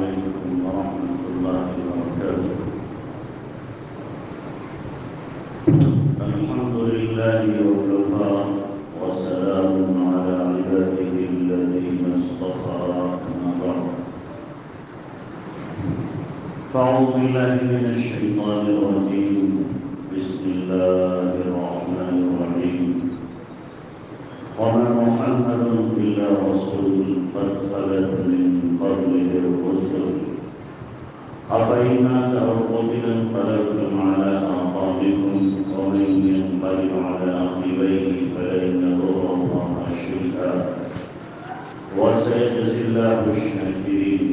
عليكم ورحمة الله وبركاته. الحمد لله وكفى وسلام على عباده الذين اصطفى أما بعد. فأعوذ بالله من الشيطان الرجيم. بسم الله الرحمن الرحيم. وما محمد إلا رسول قد خلت من قبله الرسل أفإن مات أو قتل انقلبتم على أعقابكم ومن ينقلب على عقبيه فلن يضر الله شيئا وسيجزي الله الشاكرين.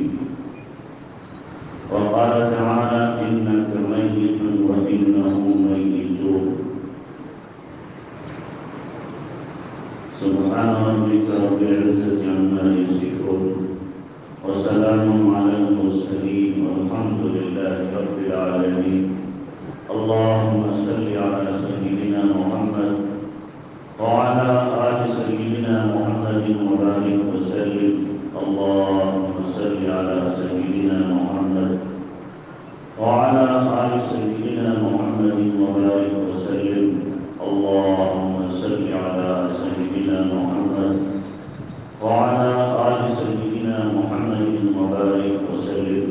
وقال تعالى إنك ميت وإنهم ميتون. سبحان ربك رب العزة عما يصفون وسلام على المرسلين والحمد لله رب العالمين. اللهم صل على سيدنا محمد وعلى آل سيدنا محمد وبارك وسلم. اللهم صل على سيدنا محمد وعلى آل سيدنا محمد وبارك وسلم. اللهم صل على سيدنا محمد وعلى آل سيدنا محمد وبارك وسلم.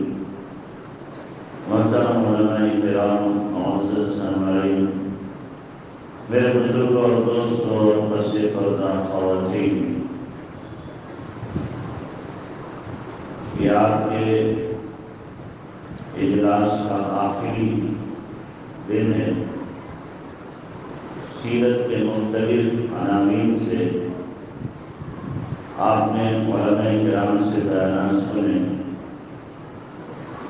محترم علماء کرام، معزز سامعین، میرے بزرگ اور دوست اور پس پردہ خواتین، یہ آپ کے اجلاس کا آخری دن ہے. سیرت کے مختلف عناوین سے آپ نے علماء کرام سے بیانات سنے.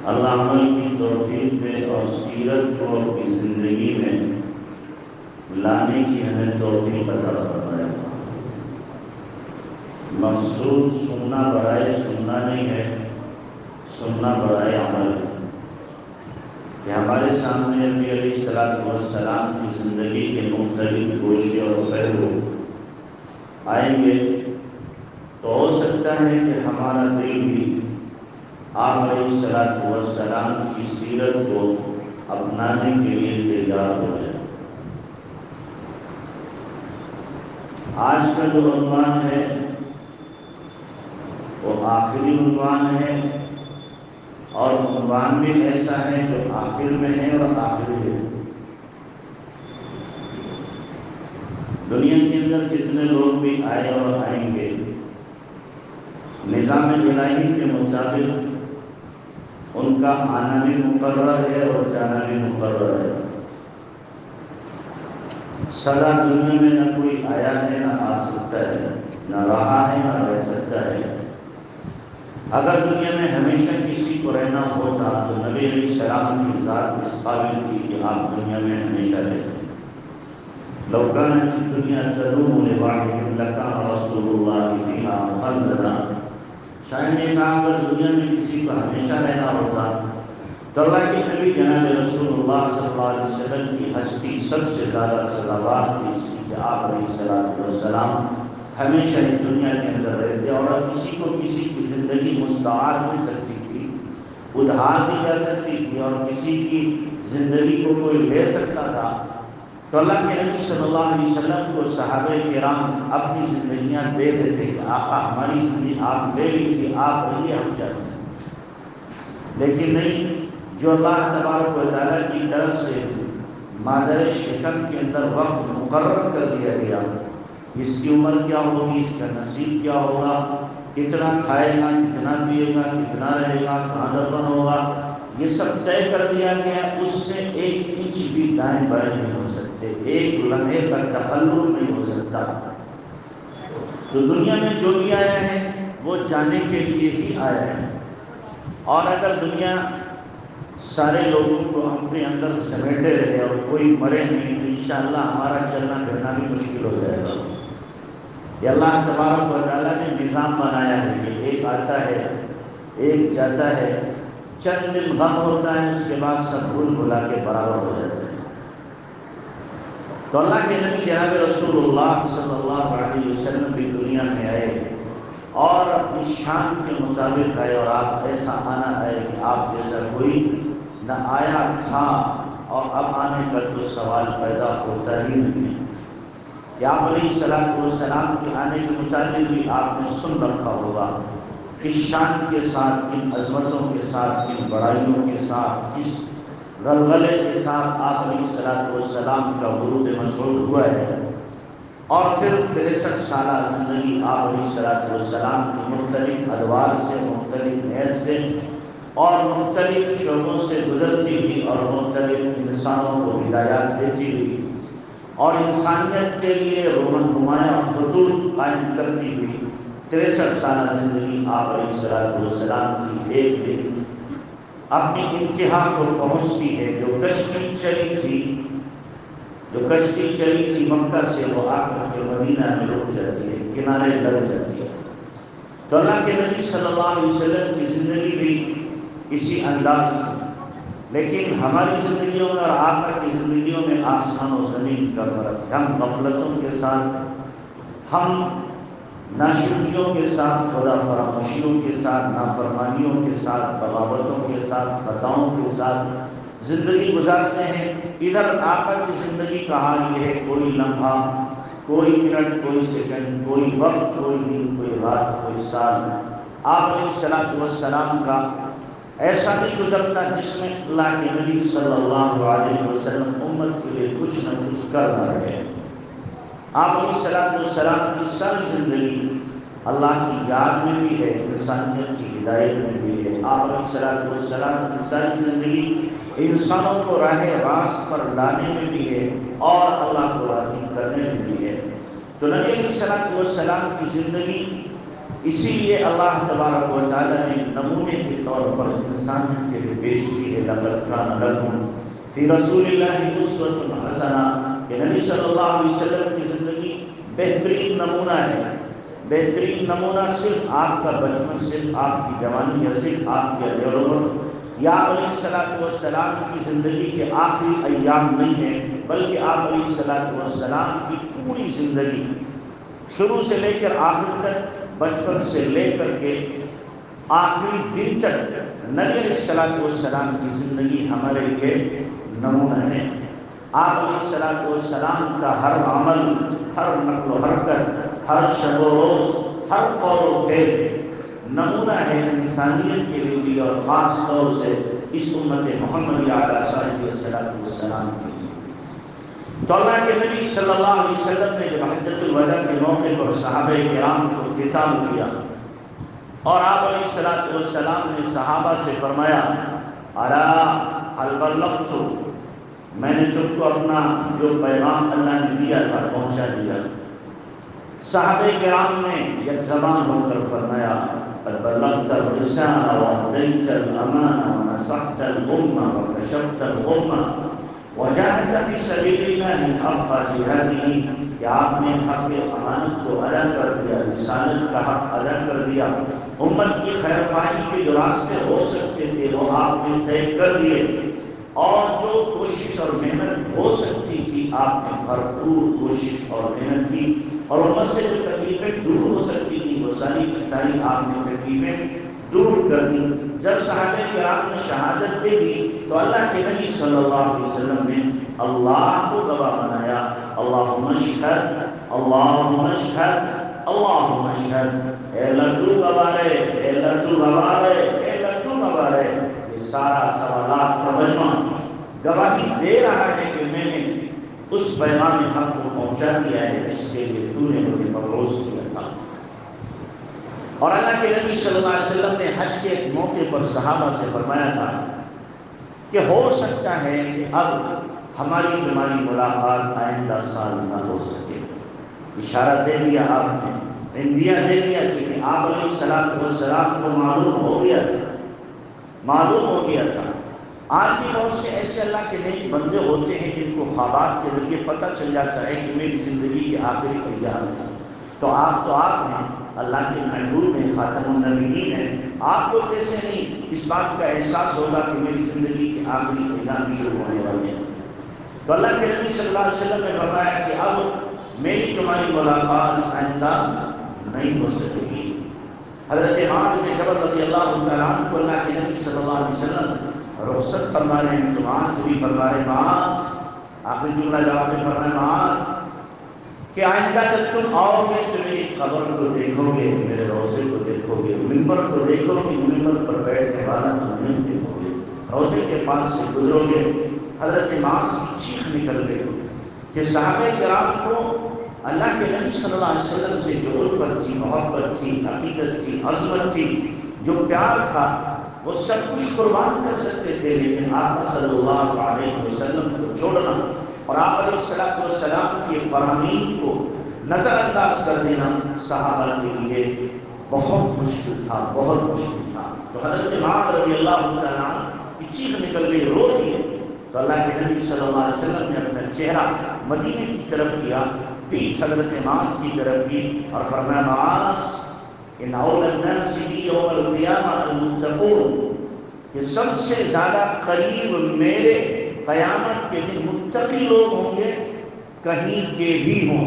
اللہ عمل کی توفیق دے اور سیرت کو اپنی زندگی میں لانے کی ہمیں توفیق عطا فرمائے. مقصود سننا برائے سننا نہیں ہے، سننا برائے عمل. کہ ہمارے سامنے نبی علیہ السلام کی زندگی کے مختلف گوشے اور پہلو آئیں گے تو ہو سکتا ہے کہ ہمارا دل بھی آپ علیہ السلام کی سیرت کو اپنانے کے لیے تیار ہو جائے. آج کا جو عنوان ہے وہ آخری عنوان ہے، اور عنوان بھی ایسا ہے جو آخر میں ہے اور آخری ہے. دنیا کے اندر جتنے لوگ بھی آئے اور آئیں گے، نظام الہی کے مطابق ان کا آنا بھی مقرر ہے اور جانا بھی مقرر ہے. سدا دنیا میں نہ کوئی آیا ہے نہ آ سکتا ہے، نہ رہا ہے نہ رہ سکتا ہے. اگر دنیا میں ہمیشہ کسی کو رہنا ہوتا تو نبی علیہ السلام کی ذات اس قابل تھی کہ آپ دنیا میں ہمیشہ رہتے. لو كانت الدنيا تدوم لواحد لكان رسول الله فيها مخلدا. شاید یہ کہا اگر دنیا میں کسی کو ہمیشہ رہنا ہوتا تو اللہ کے نبی جناب رسول اللہ صلی اللہ علیہ وسلم کی ہستی سب سے زیادہ سزاوار تھی اس کی کہ آپ علیہ السلام ہمیشہ اس دنیا کے اندر رہتے. اور کسی کو کسی کی زندگی مستعار مل سکتی تھی، ادھار دی جا سکتی تھی، اور کسی کی زندگی کو کوئی لے سکتا تھا تو اللہ کے نبی صلی اللہ علیہ وسلم کو صحابہ کرام اپنی زندگیاں دے دیتے کہ آقا ہماری زندگی آپ لے لیجیے، آپ رہیے، ہم چاہتے ہیں. لیکن نہیں، جو اللہ تبارک و تعالیٰ کی طرف سے مادر شکم کے اندر وقت مقرر کر دیا گیا، اس کی عمر کیا ہوگی، اس کا نصیب کیا ہوگا، کتنا کھائے گا، کتنا پیے گا، کتنا رہے گا، کہاں دفن ہوگا، یہ سب طے کر دیا گیا. اس سے ایک انچ بھی دائیں بائیں نہیں ہو سکتے، ایک لمحے کا تخلف نہیں ہو سکتا. تو دنیا میں جو بھی آیا ہے وہ جانے کے لیے ہی آیا ہے. اور اگر دنیا سارے لوگوں کو اپنے اندر سمیٹے رہے اور کوئی مرے نہیں تو انشاءاللہ ہمارا چلنا پھرنا بھی مشکل ہو جائے گا. یہ اللہ تبارک و تعالیٰ نے نظام بنایا ہے کہ ایک آتا ہے ایک جاتا ہے، چند دن غم ہوتا ہے، اس کے بعد سب بھول بھلا کے برابر ہو جاتے ہیں. تو اللہ کے نبی جناب رسول اللہ صلی اللہ علیہ وسلم بھی دنیا میں آئے اور اپنی شان کے مطابق آئے، اور آپ ایسا آنا ہے کہ آپ جیسا کوئی نہ آیا تھا اور اب آنے کا تو سوال پیدا ہوتا ہی نہیں ہے۔ کہ آپ علیہ السلام کے آنے کے متعلق بھی آپ نے سن رکھا ہوگا، کس شان کے ساتھ، کن عظمتوں کے ساتھ، کن بڑائیوں کے ساتھ، کس غلغلے کے ساتھ آپ علیہ السلام کا ورود مسعود ہوا ہے۔ اور پھر 63 سالہ زندگی آپ علیہ السلام کی مختلف ادوار سے، مختلف حیث سے اور مختلف شعبوں سے گزرتی ہوئی اور مختلف انسانوں کو ہدایات دیتی ہوئی اور انسانیت کے لیے نمایاں خطوط قائم کرتی ہوئی 63 سالہ زندگی آپ علیہ السلام کی ایک دن اپنی انتہا کو پہنچتی ہے۔ جو کشتی چلی تھی مکہ سے، وہ آ کر کے مدینہ میں رک جاتی ہے، کنارے لگ جاتی ہے۔ تو اللہ کے نبی صلی اللہ علیہ وسلم کی زندگی بھی اسی انداز کی، لیکن ہماری زندگیوں میں اور آقا کی زندگیوں میں آسمان و زمین کا فرق ہے۔ ہم غفلتوں کے ساتھ، ہم ناشکریوں کے ساتھ، خدا فراموشیوں کے ساتھ، نافرمانیوں کے ساتھ، بغاوتوں کے ساتھ، خطاؤں کے ساتھ زندگی گزارتے ہیں۔ ادھر آقا کی زندگی کا حال یہ ہے، کوئی لمحہ، کوئی منٹ، کوئی سیکنڈ، کوئی وقت، کوئی دن، کوئی رات، کوئی سال آپ علیہ السلام کا ایسا نہیں گزرتا جس میں اللہ کے نبی صلی اللہ علیہ وسلم امت کے لیے کچھ نہ کچھ کر رہے ہیں۔ آپ علیہ السلام کی ساری زندگی اللہ کی یاد میں بھی ہے، انسانیت کی ہدایت میں بھی ہے۔ آپ علیہ السلام کی ساری زندگی انسانوں کو راہ راست پر لانے میں بھی ہے اور اللہ کو راضی کرنے میں بھی ہے۔ تو نبی علیہ السلام کی زندگی اسی لیے اللہ تبارک و تعالیٰ نے نمونے کے طور پر انسانیت کے لیے پیش کی ہے۔ لقد کان لکم فی رسول اللہ اسوۃ حسنہ، کہ نبی صلی اللہ علیہ وسلم کی زندگی بہترین نمونہ ہے۔ بہترین نمونہ صرف آپ کا بچپن، صرف آپ کی جوانی یا صرف آپ کے عمر یا علیہ السلام کی زندگی کے آخری ایام نہیں ہے، بلکہ آپ علیہ السلام کی پوری زندگی شروع سے لے کر آخر تک، بچپن سے لے کر کے آخری دن تک نبی علیہ السلام کی زندگی ہمارے لیے نمونہ ہے۔ آپ علیہ السلام کا ہر عمل، ہر نقل و حرکت، ہر شب و روز، ہر قول و فعل نمونہ ہے انسانیت کے لیے اور خاص طور سے اس امت محمد علیہ السلام کے لیے۔ تو اللہ کے نبی صلی اللہ علیہ وسلم نے جب حجۃ الوداع کے موقع پر صحابہ کرام کو خطاب کیا اور آپ علیہ السلام نے صحابہ سے فرمایا، الا هل بلغت، میں نے تم کو اپنا جو پیغام اللہ نے دیا تھا پہنچا دیا۔ صحابہ کرام نے یک زبان ہو کر فرمایا، قد بلغت الرسالة وأديت الأمانة ونصحت الأمة وكشفت الغمة وجاهدت في سبيل الله حق جهاده، کہ آپ نے حق امانت کو ادا کر دیا، رسالت کا حق ادا کر دیا، امت کی خیر خواہی کے جو راستے ہو سکتے تھے وہ آپ نے طے کر دیے، اور جو کوشش اور محنت ہو سکتی تھی آپ نے بھرپور کوشش اور محنت کی، اور امت سے جو تکلیفیں دور ہو سکتی تھی وہ ساری کی ساری آپ نے تکلیفیں دور کر دی۔ جب صحابہ کرام نے شہادت دے دی تو اللہ کے نبی صلی اللہ علیہ وسلم نے اللہ کو گواہ بنایا، اللہم اشہد، اللہم اشہد، اللہم اشہد، اے اللہ تو گواہ ہے، اے اللہ تو گواہ ہے، اے اللہ تو گواہ ہے۔ یہ سارا سوالات کا مجمع گواہی دے رہا ہے کہ میں نے اس پیغام حق کو پہنچا دیا ہے جس کے لیے تو نے مجھے مبعوث کیا تھا۔ اور اللہ کے نبی صلی اللہ علیہ وسلم نے حج کے ایک موقع پر صحابہ سے فرمایا تھا کہ ہو سکتا ہے کہ اب ہماری تمہاری ملاقات آئندہ سال نہ ہو سکے۔ اشارہ دے دیا آپ نے، اندیا دے دیا، چونکہ آپ علیہ السلام کو معلوم ہو گیا تھا۔ آج بھی بہت سے ایسے اللہ کے نیک بندے ہوتے ہیں جن کو خوابات کے ذریعے پتہ چل جاتا ہے کہ میری زندگی کے آخری ایام ہے۔ تو آپ ہیں، اللہ کے محبوب ہیں، خاتم النبیین ہیں، آپ کو کیسے نہیں اس بات کا احساس ہوگا کہ میری زندگی کے آخری ایام شروع ہونے والے ہیں۔ تو اللہ کے نبی صلی اللہ علیہ وسلم نے فرمایا کہ اب میری تمہاری ملاقات آئندہ نہیں ہو سکے گی، حضرت معاذ بن جبل رضی اللہ تعالیٰ عنہ کو اللہ کے نبی صلی اللہ علیہ وسلم رخصت فرما رہے ہیں، تو معاذ سے بھی فرما رہے ہیں معاذ، آخری جملہ جواب میں فرمایا معاذ کہ آئندہ جب تم آؤ گے تو میری قبر کو دیکھو گے، میرے روضے کو دیکھو گے، ممبر کو دیکھو گے، ممبر پر بیٹھنے والا تم نہیں دیکھو گے، روضے کے پاس سے گزرو گے۔ حضرت معاذ کی چیخ نکل گئی کہ صحابہ کرام کو اللہ کے نبی صلی اللہ علیہ وسلم سے جو الفت تھی، محبت تھی، عقیدت تھی، عظمت تھی، جو پیار تھا، وہ سب کچھ قربان کر سکتے تھے، لیکن آپ صلی اللہ علیہ وسلم کو چھوڑنا اور آپ علیہ السلام کی فرامین کو نظر انداز کر دینا صحابہ کے لیے بہت مشکل تھا، بہت مشکل تھا۔ تو حضرت معاذ رضی اللہ تعالیٰ کی چیخ نکل گئی، رو دیے، تو اللہ کے نبی صلی اللہ علیہ وسلم نے اپنا چہرہ مدینے کی طرف کیا، پیٹھ حضرت معاذ کی طرف کی اور فرمایا معاذ ان اول الناس بی یوم القیامہ المتقون، کہ سب سے زیادہ قریب میرے قیامت کے دن متقی لوگ ہوں گے، کہیں کے بھی ہوں،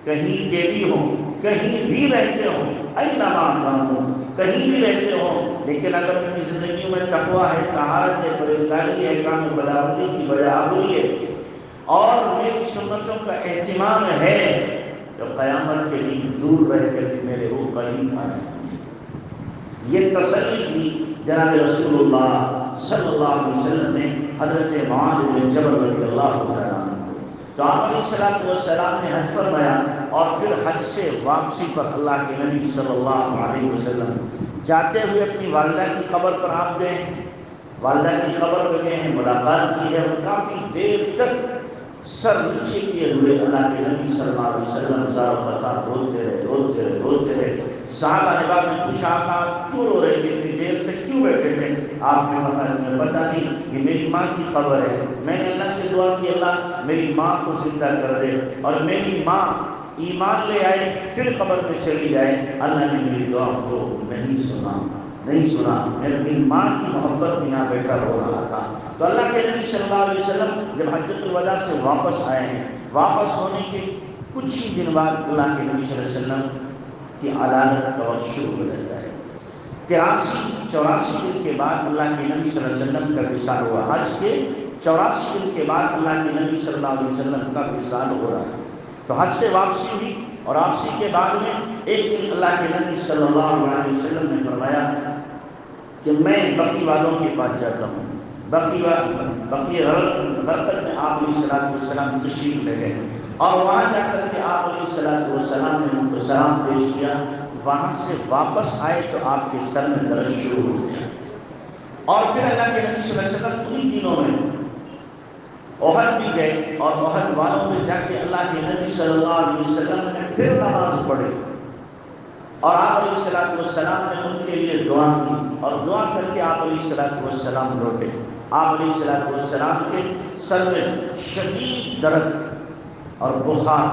کہیں کے بھی ہوں، کہیں بھی رہتے ہوں، اینما کانوا، کہیں بھی رہتے ہوں، لیکن اگر ان کی زندگی میں تقویٰ ہے، طہارت ہے، پرہیزگاری ہے، کام بلاوری کی بجا ہوئی ہے اور میری سنتوں کا اہتمام ہے، تو قیامت کے دن دور رہ کر کے میرے وہ قریب آ جائیں گے۔ یہ تسلی دی جناب رسول اللہ صلی اللہ علیہ وسلم نے حضرت معاذ بن جبل رضی اللہ عنہ کو۔ تو آپ علیہ السلام نے حج فرمایا اور پھر حج سے واپسی پر اللہ کے نبی صلی اللہ علیہ وسلم جاتے ہوئے اپنی والدہ کی قبر پر آپ گئے، والدہ کی قبر پہ گئے ہیں، ملاقات کی ہے، اور کافی دیر تک سر نیچے کیے ہوئے اللہ کے نبی صلی اللہ علیہ وسلم زار و قطار روتے رہے، روتے رہے، روتے رہے۔ صحابہ نے بعد میں پوچھا آپ کیوں رو رہے تھے، اتنی دیر تک کیوں بیٹھے تھے؟ آپ نے فرمایا مجھے پتہ نہیں، یہ میری ماں کی قبر ہے، میں نے اللہ سے دعا کی اللہ میری ماں کو زندہ کر دے، اور میری ماں ایمان لے آئے پھر قبر میں چلی جائے، اللہ نے میری دعا کو نہیں سنا، نہیں سنا، میں اپنی ماں کی محبت میں یہاں بیٹھا رو رہا تھا۔ تو اللہ کے نبی صلی اللہ علیہ وسلم جب حجۃ الوداع سے واپس آئے ہیں، واپس ہونے کے کچھ ہی دن بعد اللہ کے نبی صلی اللہ علیہ وسلم کی علامت کا شروع ہو جاتا ہے۔ 84 دن کے بعد اللہ کے نبی صلی اللہ علیہ وسلم کا وصال ہوا، حج کے 84 دن کے بعد اللہ کے نبی صلی اللہ علیہ وسلم کا وصال ہو رہا ہے۔ تو حج سے واپسی ہوئی اور واپسی کے بعد میں ایک دن اللہ کے نبی صلی اللہ علیہ وسلم نے فرمایا کہ میں بقی والوں کے پاس جاتا ہوں۔ بقی غرقد میں آپ علیہ السلام تشریف لے گئے اور وہاں جا کر کے آپ علیہ السلام نے ان کو سلام پیش کیا، وہاں سے واپس آئے تو آپ کے سر میں درد شروع ہو گیا، اور پھر اللہ کے نبی صلی اللہ علیہ وسلم انہی دنوں میں احد بھی گئے اور احد والوں میں جا کے اللہ کے نبی صلی اللہ علیہ وسلم نے پھر نماز پڑھی اور آپ علیہ السلام نے ان کے لیے دعا کی، اور دعا کر کے آپ علیہ السلام لوٹے۔ آپ علیہ السلام کے سر میں شدید درد اور بخار،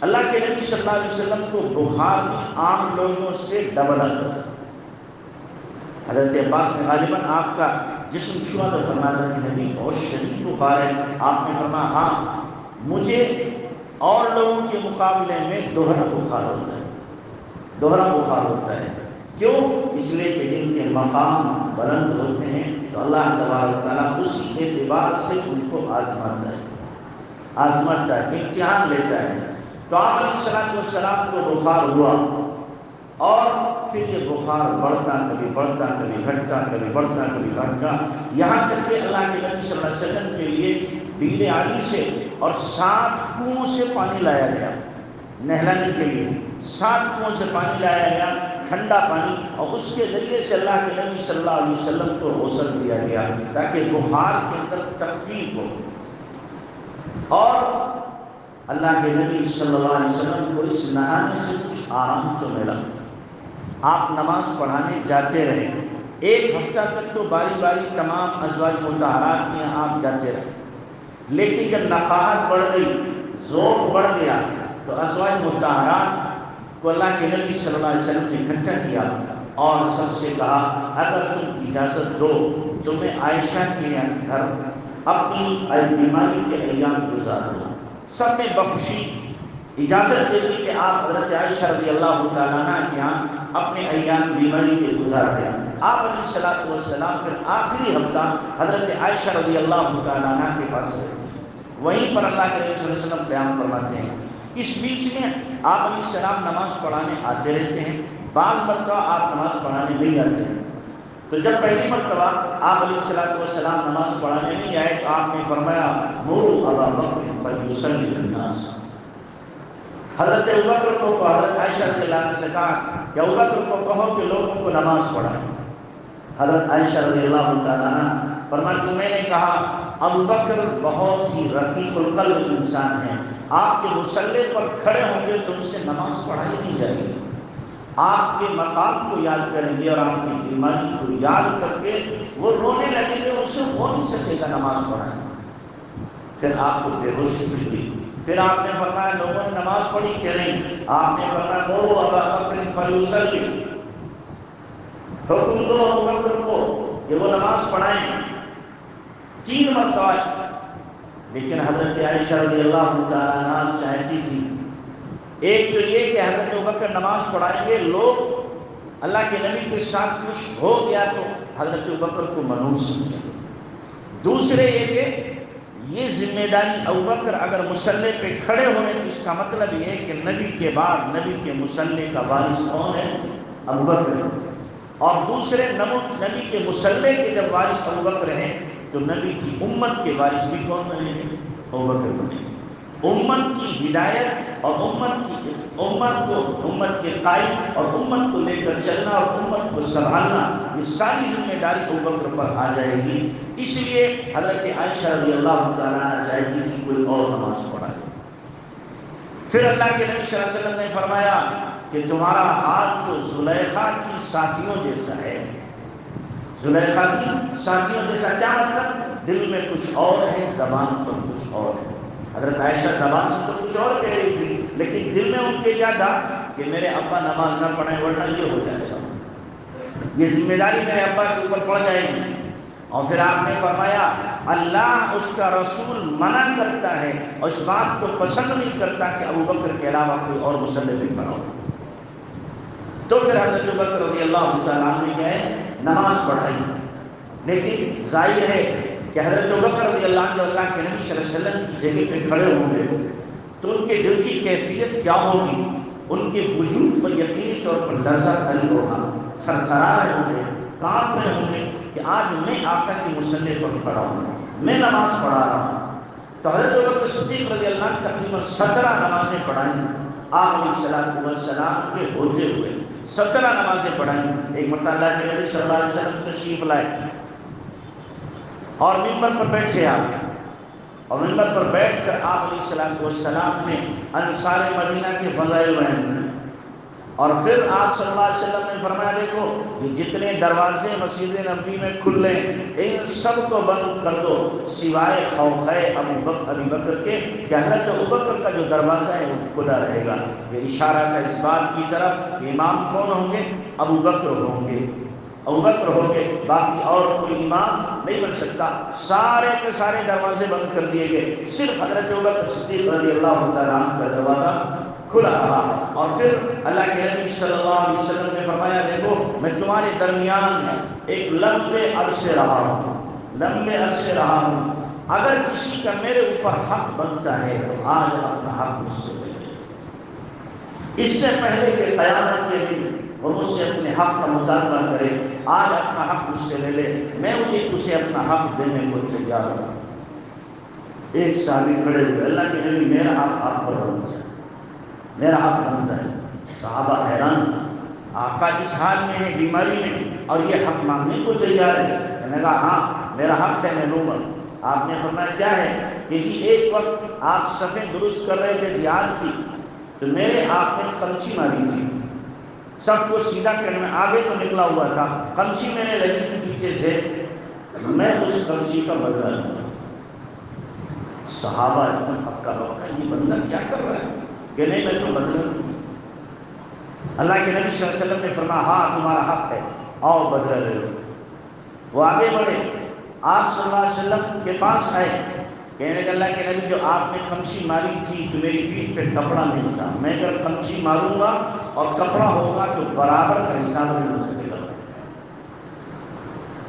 اللہ کے نبی صلی اللہ علیہ وسلم کو بخار بھی عام لوگوں سے ڈبل آتا تھا۔ حضرت عباس نے غالباً آپ کا جسم چھوا تو فرمایا کہ نبی بہت شدید بخار ہے، آپ نے فرمایا ہاں مجھے اور لوگوں کے مقابلے میں دوہرا بخار ہوتا ہے، دوہرا بخار ہوتا ہے۔ کیوں؟ اس لیے کہ جن کے مقام بلند ہوتے ہیں تو اللہ تبارک تعالیٰ اسی اعتبار سے ان کو آزماتا ہے، امتحان لیتا ہے۔ تو آپ علیہ السلام کو بخار ہوا اور پھر یہ بخار بڑھتا، کبھی بڑھتا، کبھی گھٹتا، کبھی بڑھتا، کبھی گھٹتا، یہاں تک کہ اللہ کے نبی صلی اللہ علیہ وسلم کے لیے بیل علی سے اور 7 کنویں سے پانی لایا گیا نہلانے کے لیے، 7 کنویں سے پانی لایا گیا، ٹھنڈا پانی، اور اس کے ذریعے سے اللہ کے نبی صلی اللہ علیہ وسلم کو غسل دیا گیا تاکہ بخار کے اندر تخفیف ہو۔ اور اللہ کے نبی صلی اللہ علیہ وسلم کو اس نہانے سے کچھ آرام تو ملا، آپ نماز پڑھانے جاتے رہے، 1 ہفتہ تک تو باری باری تمام ازواج مطہرات میں آپ جاتے رہے، لیکن جب نقاہت بڑھ گئی، ذوق بڑھ گیا، تو ازواج مطہرات کو اللہ کے نبی صلی اللہ علیہ وسلم نے اکٹھا کیا اور سب سے کہا اگر تم اجازت دو تو میں عائشہ کے گھر اپنی بیماری کے ایام گزار دوں۔ سب نے بخشی اجازت دے دی کہ آپ حضرت عائشہ رضی اللہ تعالیٰ عنہ کے یہاں اپنے ایام بیماری کے گزار دیں۔ آپ علیہ الصلوۃ والسلام پھر آخری ہفتہ حضرت عائشہ رضی اللہ تعالیٰ عنہ کے پاس رہتے ہیں، وہیں پر اللہ کے نبی صلی اللہ علیہ وسلم قیام فرماتے ہیں۔ اس بیچ میں آپ علیہ السلام نماز پڑھانے آتے رہتے ہیں، بعض مرتبہ آپ نماز پڑھانے نہیں آتے ہیں۔ تو جب پہلی مرتبہ آپ علیہ السلام نماز پڑھانے نہیں آئے تو آپ نے فرمایا مروا ابا بکر فلیصلی بالناس۔ حضرت ابوبکر کو حضرت عائشہ رضی اللہ عنہ سے کہا کہ ابوبکر کو کہو کہ لوگوں کو نماز پڑھائیں۔ حضرت عائشہ رضی اللہ تعالیٰ عنہ فرماتی میں نے کہا ابوبکر بہت ہی رقیق القلب انسان ہیں، آپ کے مصلی پر کھڑے ہوں گے تو ان سے نماز پڑھائی نہیں جائے گی، آپ کے مقام کو یاد کریں گے اور آپ کی بیماری کو یاد کر کے وہ رونے لگیں گے، اس سے ہو نہیں سکے گا نماز پڑھائیں۔ پھر آپ کو بے ہوشی ہوئی، پھر آپ نے فرمایا لوگوں نے نماز پڑھی کہ نہیں؟ آپ نے فرمایا مروا ابا بکر فلیصلی، حکم دو ابوبکر کو کہ وہ نماز پڑھائیں۔ 3 مرتبہ، لیکن حضرت عائشہ رضی اللہ تعالیٰ عنہ چاہتی تھی ایک تو یہ کہ حضرت ابوبکر نماز پڑھائیں گے، لوگ اللہ کے نبی کے ساتھ کچھ ہو گیا تو حضرت ابوبکر کو منحوس سمجھیں۔ دوسرے یہ کہ یہ ذمہ داری ابوبکر اگر مصلی پہ کھڑے ہونے تو اس کا مطلب یہ ہے کہ نبی کے بعد نبی کے مصلی کا وارث کون ہے؟ ابوبکر۔ اور دوسرے نبی کے مصلی کے جب وارث ابوبکر ہیں تو نبی کی امت کے وارث بھی کون بنے گے؟ ابوبکر بنے گے۔ امت کی ہدایت اور امت کے قائد اور امت کو لے کر چلنا اور امت کو سنبھالنا، یہ ساری ذمہ داری ابوبکر پر آ جائے گی۔ اس لیے حضرت عائشہ رضی اللہ تعالیٰ عنہ چاہتی تھی کوئی اور نماز پڑھائے۔ پھر اللہ کے نبی صلی اللہ علیہ وسلم نے فرمایا کہ تمہارا حال تو زلیخا کی ساتھیوں جیسا ہے۔ زلیخا کی ساتھیوں جیسا کیا مطلب؟ دل میں کچھ اور ہے، زبان پر کچھ اور ہے۔ حضرت عائشہ زبان سے تو کچھ اور کہہ رہی تھی، لیکن دل میں ان کے کیا تھا کہ میرے ابا نماز نہ پڑھیں ورنہ یہ ہو جائے گا، یہ ذمہ داری میرے ابا کے اوپر پڑ جائے گی۔ اور پھر آپ نے فرمایا اللہ اس کا رسول منع کرتا ہے اور اس بات کو پسند نہیں کرتا کہ ابوبکر کے علاوہ کوئی اور مصلی پہ کھڑا ہو۔ تو پھر حضرت ابوبکر رضی اللہ تعالیٰ عنہ نے نماز پڑھائی، لیکن ظاہر ہے کہ حضرت ابوبکر رضی اللہ عنہ اللہ کے نبی صلی اللہ علیہ وسلم کی جگہ پہ کھڑے ہوں گے تو ان کے دل کی کیفیت کیا ہوگی؟ ان کے وجود پر یقینی طور پر لرزہ طاری ہوگا، تھر تھرا رہے ہوں گے، کانپ رہے ہوں گے کہ آج میں آقا کی مصلی پر کھڑا ہوں، میں نماز پڑھا رہا ہوں۔ تو حضرت ابوبکر صدیق رضی اللہ عنہ تقریباً 17 نمازیں پڑھائیں آپ علیہ السلام کے ہوتے ہوئے، 17 نمازیں پڑھائیں۔ ایک مرتبہ اللہ کے نبی صلی اللہ علیہ وسلم تشریف لائے اور ممبر پر بیٹھے آپ، اور ممبر پر بیٹھ کر آپ علیہ السلام نے انصار مدینہ کے فضائل بیان کیے، اور پھر آپ صلی اللہ علیہ وسلم نے فرمایا دیکھو یہ جتنے دروازے مسجد نبوی میں کھلے ان سب کو بند کر دو سوائے خوف ہے ابی بکر کے کہ حضرت ابوبکر کا جو دروازہ ہے وہ کھلا رہے گا۔ یہ اشارہ کا اس بات کی طرف کہ امام کون ہوں گے؟ ابوبکر ہوں گے، ابوبکر ہوں گے، باقی اور کوئی امام نہیں بن سکتا۔ سارے کے سارے دروازے بند کر دیے گئے، صرف حضرت ابوبکر صدیق رضی اللہ تعالیٰ عنہ کا دروازہ کھلا رہا۔ اور پھر اللہ کے نبی صلی اللہ علیہ وسلم نے فرمایا دیکھو میں تمہارے درمیان ایک لمبے عرصے رہا ہوں، اگر کسی کا میرے اوپر حق بنتا ہے تو آج اپنا حق مجھ سے لے لے، اس سے پہلے کہ قیامت کے دن وہ مجھ سے اپنے حق کا مطالبہ کرے، آج اپنا حق مجھ سے لے لے، میں اسے اپنا حق دینے کو تیار ہوں۔ ایک صحابی کھڑے ہوئے، اللہ کے نبی میرا حق آپ پر بنتا ہے، میرا حق بنتا ہے۔ صحابہ حیران، آقا اس حال میں ہے، بیماری میں، اور یہ حق مانگنے کو تیار ہے۔ میں نے کہا ہاں میرا حق ہے، میں لوں گا۔ آپ نے فرمایا کیا ہے کہ جی ایک وقت آپ صفیں درست کر رہے تھے جہاد کی، تو میرے ہاتھ میں قمچی ماری تھی، صف کو سیدھا کرنے میں آگے تو نکلا ہوا تھا، قمچی میں نے لگی تھی پیچھے سے، میں اس قمچی کا بدلہ لوں گا۔ صحابہ اتنا پکا بکا یہ بندہ کیا کر رہا ہے کہ نہیں میں تو بدلہ لوں۔ اللہ کے نبی صلی اللہ علیہ وسلم نے فرمایا ہاں تمہارا حق ہے، آؤ بدلہ لے لو۔ وہ آگے بڑھے، آپ صلی اللہ علیہ وسلم کے پاس آئے، کہنے لگے اللہ کے نبی جو آپ نے کمچی ماری تھی تو میری پیٹھ پہ کپڑا نہیں تھا، میں اگر کمچی ماروں گا اور کپڑا ہوگا تو برابر کا حساب نہیں ہو سکے گا،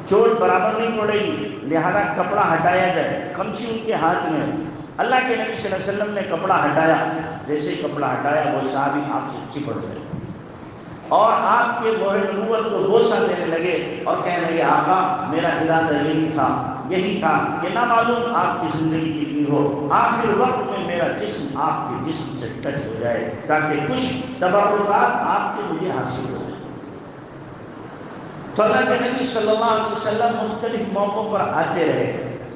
چوٹ برابر نہیں پڑے گی، لہذا کپڑا ہٹایا جائے۔ کمچی ان کے ہاتھ میں، اللہ کے نبی صلی اللہ علیہ وسلم نے کپڑا ہٹایا، جیسے ہی کپڑا ہٹایا وہ صحابی آپ سے چپٹ گئے اور آپ کے گوہر نبوت کو بوسہ دینے لگے اور کہنے لگے آقا میرا ارادہ یہی تھا کہ نہ معلوم آپ کی زندگی کتنی ہو، آخر وقت میں میرا جسم آپ کے جسم سے ٹچ ہو جائے تاکہ کچھ تبرکات آپ کے مجھے حاصل ہو جائے۔ تو اللہ کے نبی صلی اللہ علیہ وسلم مختلف موقعوں پر آتے رہے،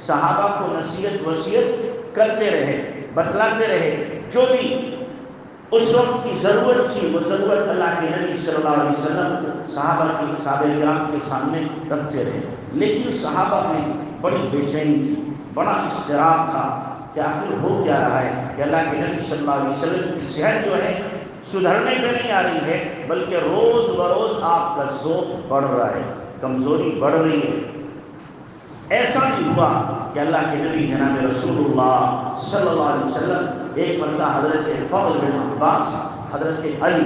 صحابہ کو نصیحت وصیت کرتے رہے، بتلاتے رہے، جو بھی اس وقت کی ضرورت تھی وہ ضرورت اللہ کے نبی صلی اللہ علیہ وسلم صحابہ کرام کے سامنے رکھتے رہے۔ لیکن صحابہ میں بڑی بے چینی تھی، بڑا اضطراب تھا کہ آخر ہو کیا رہا ہے کہ اللہ کے نبی صلی اللہ علیہ وسلم کی صحت جو ہے سدھرنے پہ نہیں آ رہی ہے، بلکہ روز بروز آپ کا ضعف بڑھ رہا ہے، کمزوری بڑھ رہی ہے۔ ایسا نہیں ہوا کہ اللہ کے نبی جناب رسول اللہ صلی اللہ علیہ وسلم ایک مرتبہ حضرت فضل بن عباس، حضرت علی،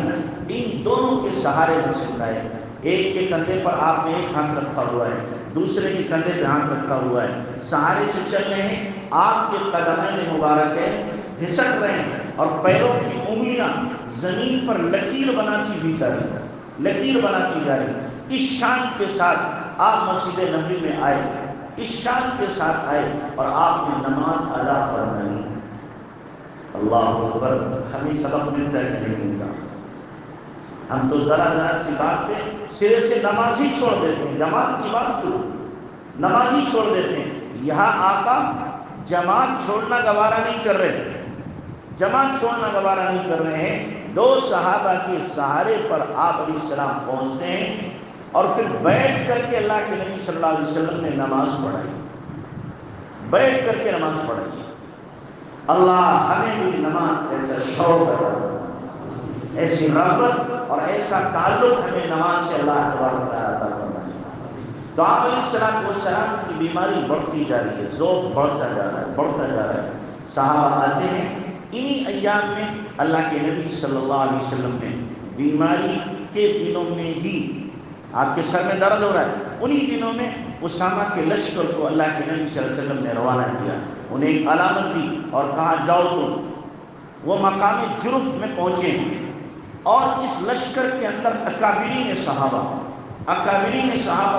ان دونوں کے سہارے مسجد آئے، ایک کے کندھے پر آپ نے ایک ہاتھ رکھا ہوا ہے، دوسرے کے کندھے پہ ہاتھ رکھا ہوا ہے، سہارے سے چل رہے ہیں، آپ کے قدمین مبارک گھسٹ رہے ہیں اور پیروں کی انگلیاں زمین پر لکیر بناتی ہوئی جا رہی، اس شان کے ساتھ آپ مسجد نبوی میں آئے، اس شان کے ساتھ آئے اور آپ نے نماز ادا فرمائی۔ اللہ اکبر، ہمیں سبق ملتا ہے کہ نہیں ملتا؟ ہم تو ذرا سی بات پہ سرے سے نماز ہی چھوڑ دیتے ہیں، جماعت کی بات تو نماز ہی چھوڑ دیتے ہیں۔ یہاں آقا جماعت چھوڑنا گوارا نہیں کر رہے، جماعت چھوڑنا گوارا نہیں کر رہے ہیں، دو صحابہ کے سہارے پر آپ علیہ السلام پہنچتے ہیں اور پھر بیٹھ کر کے اللہ کے نبی صلی اللہ علیہ وسلم نے نماز پڑھائی، بیٹھ کر کے نماز پڑھائی۔ اللہ ہمیں بھی نماز ایسا شوق ہے، ایسی رغبت اور ایسا تعلق ہمیں نماز سے اللہ تبارک و تعالیٰ عطا فرمائے۔ تو آپ علیہ السلام کی بیماری بڑھتی جا رہی ہے، ضعف بڑھتا جا رہا ہے، صحابہ آتے ہیں۔ انہی ایام میں اللہ کے نبی صلی اللہ علیہ وسلم نے بیماری کے دنوں میں ہی، آپ کے سر میں درد ہو رہا ہے، انہی دنوں میں اسامہ کے لشکر کو اللہ کے نبی صلی اللہ علیہ وسلم نے روانہ کیا، انہیں ایک علامت دی اور کہا جاؤ تم۔ وہ مقام جرف میں پہنچے ہیں اور اس لشکر کے اندر اکابرین صحابہ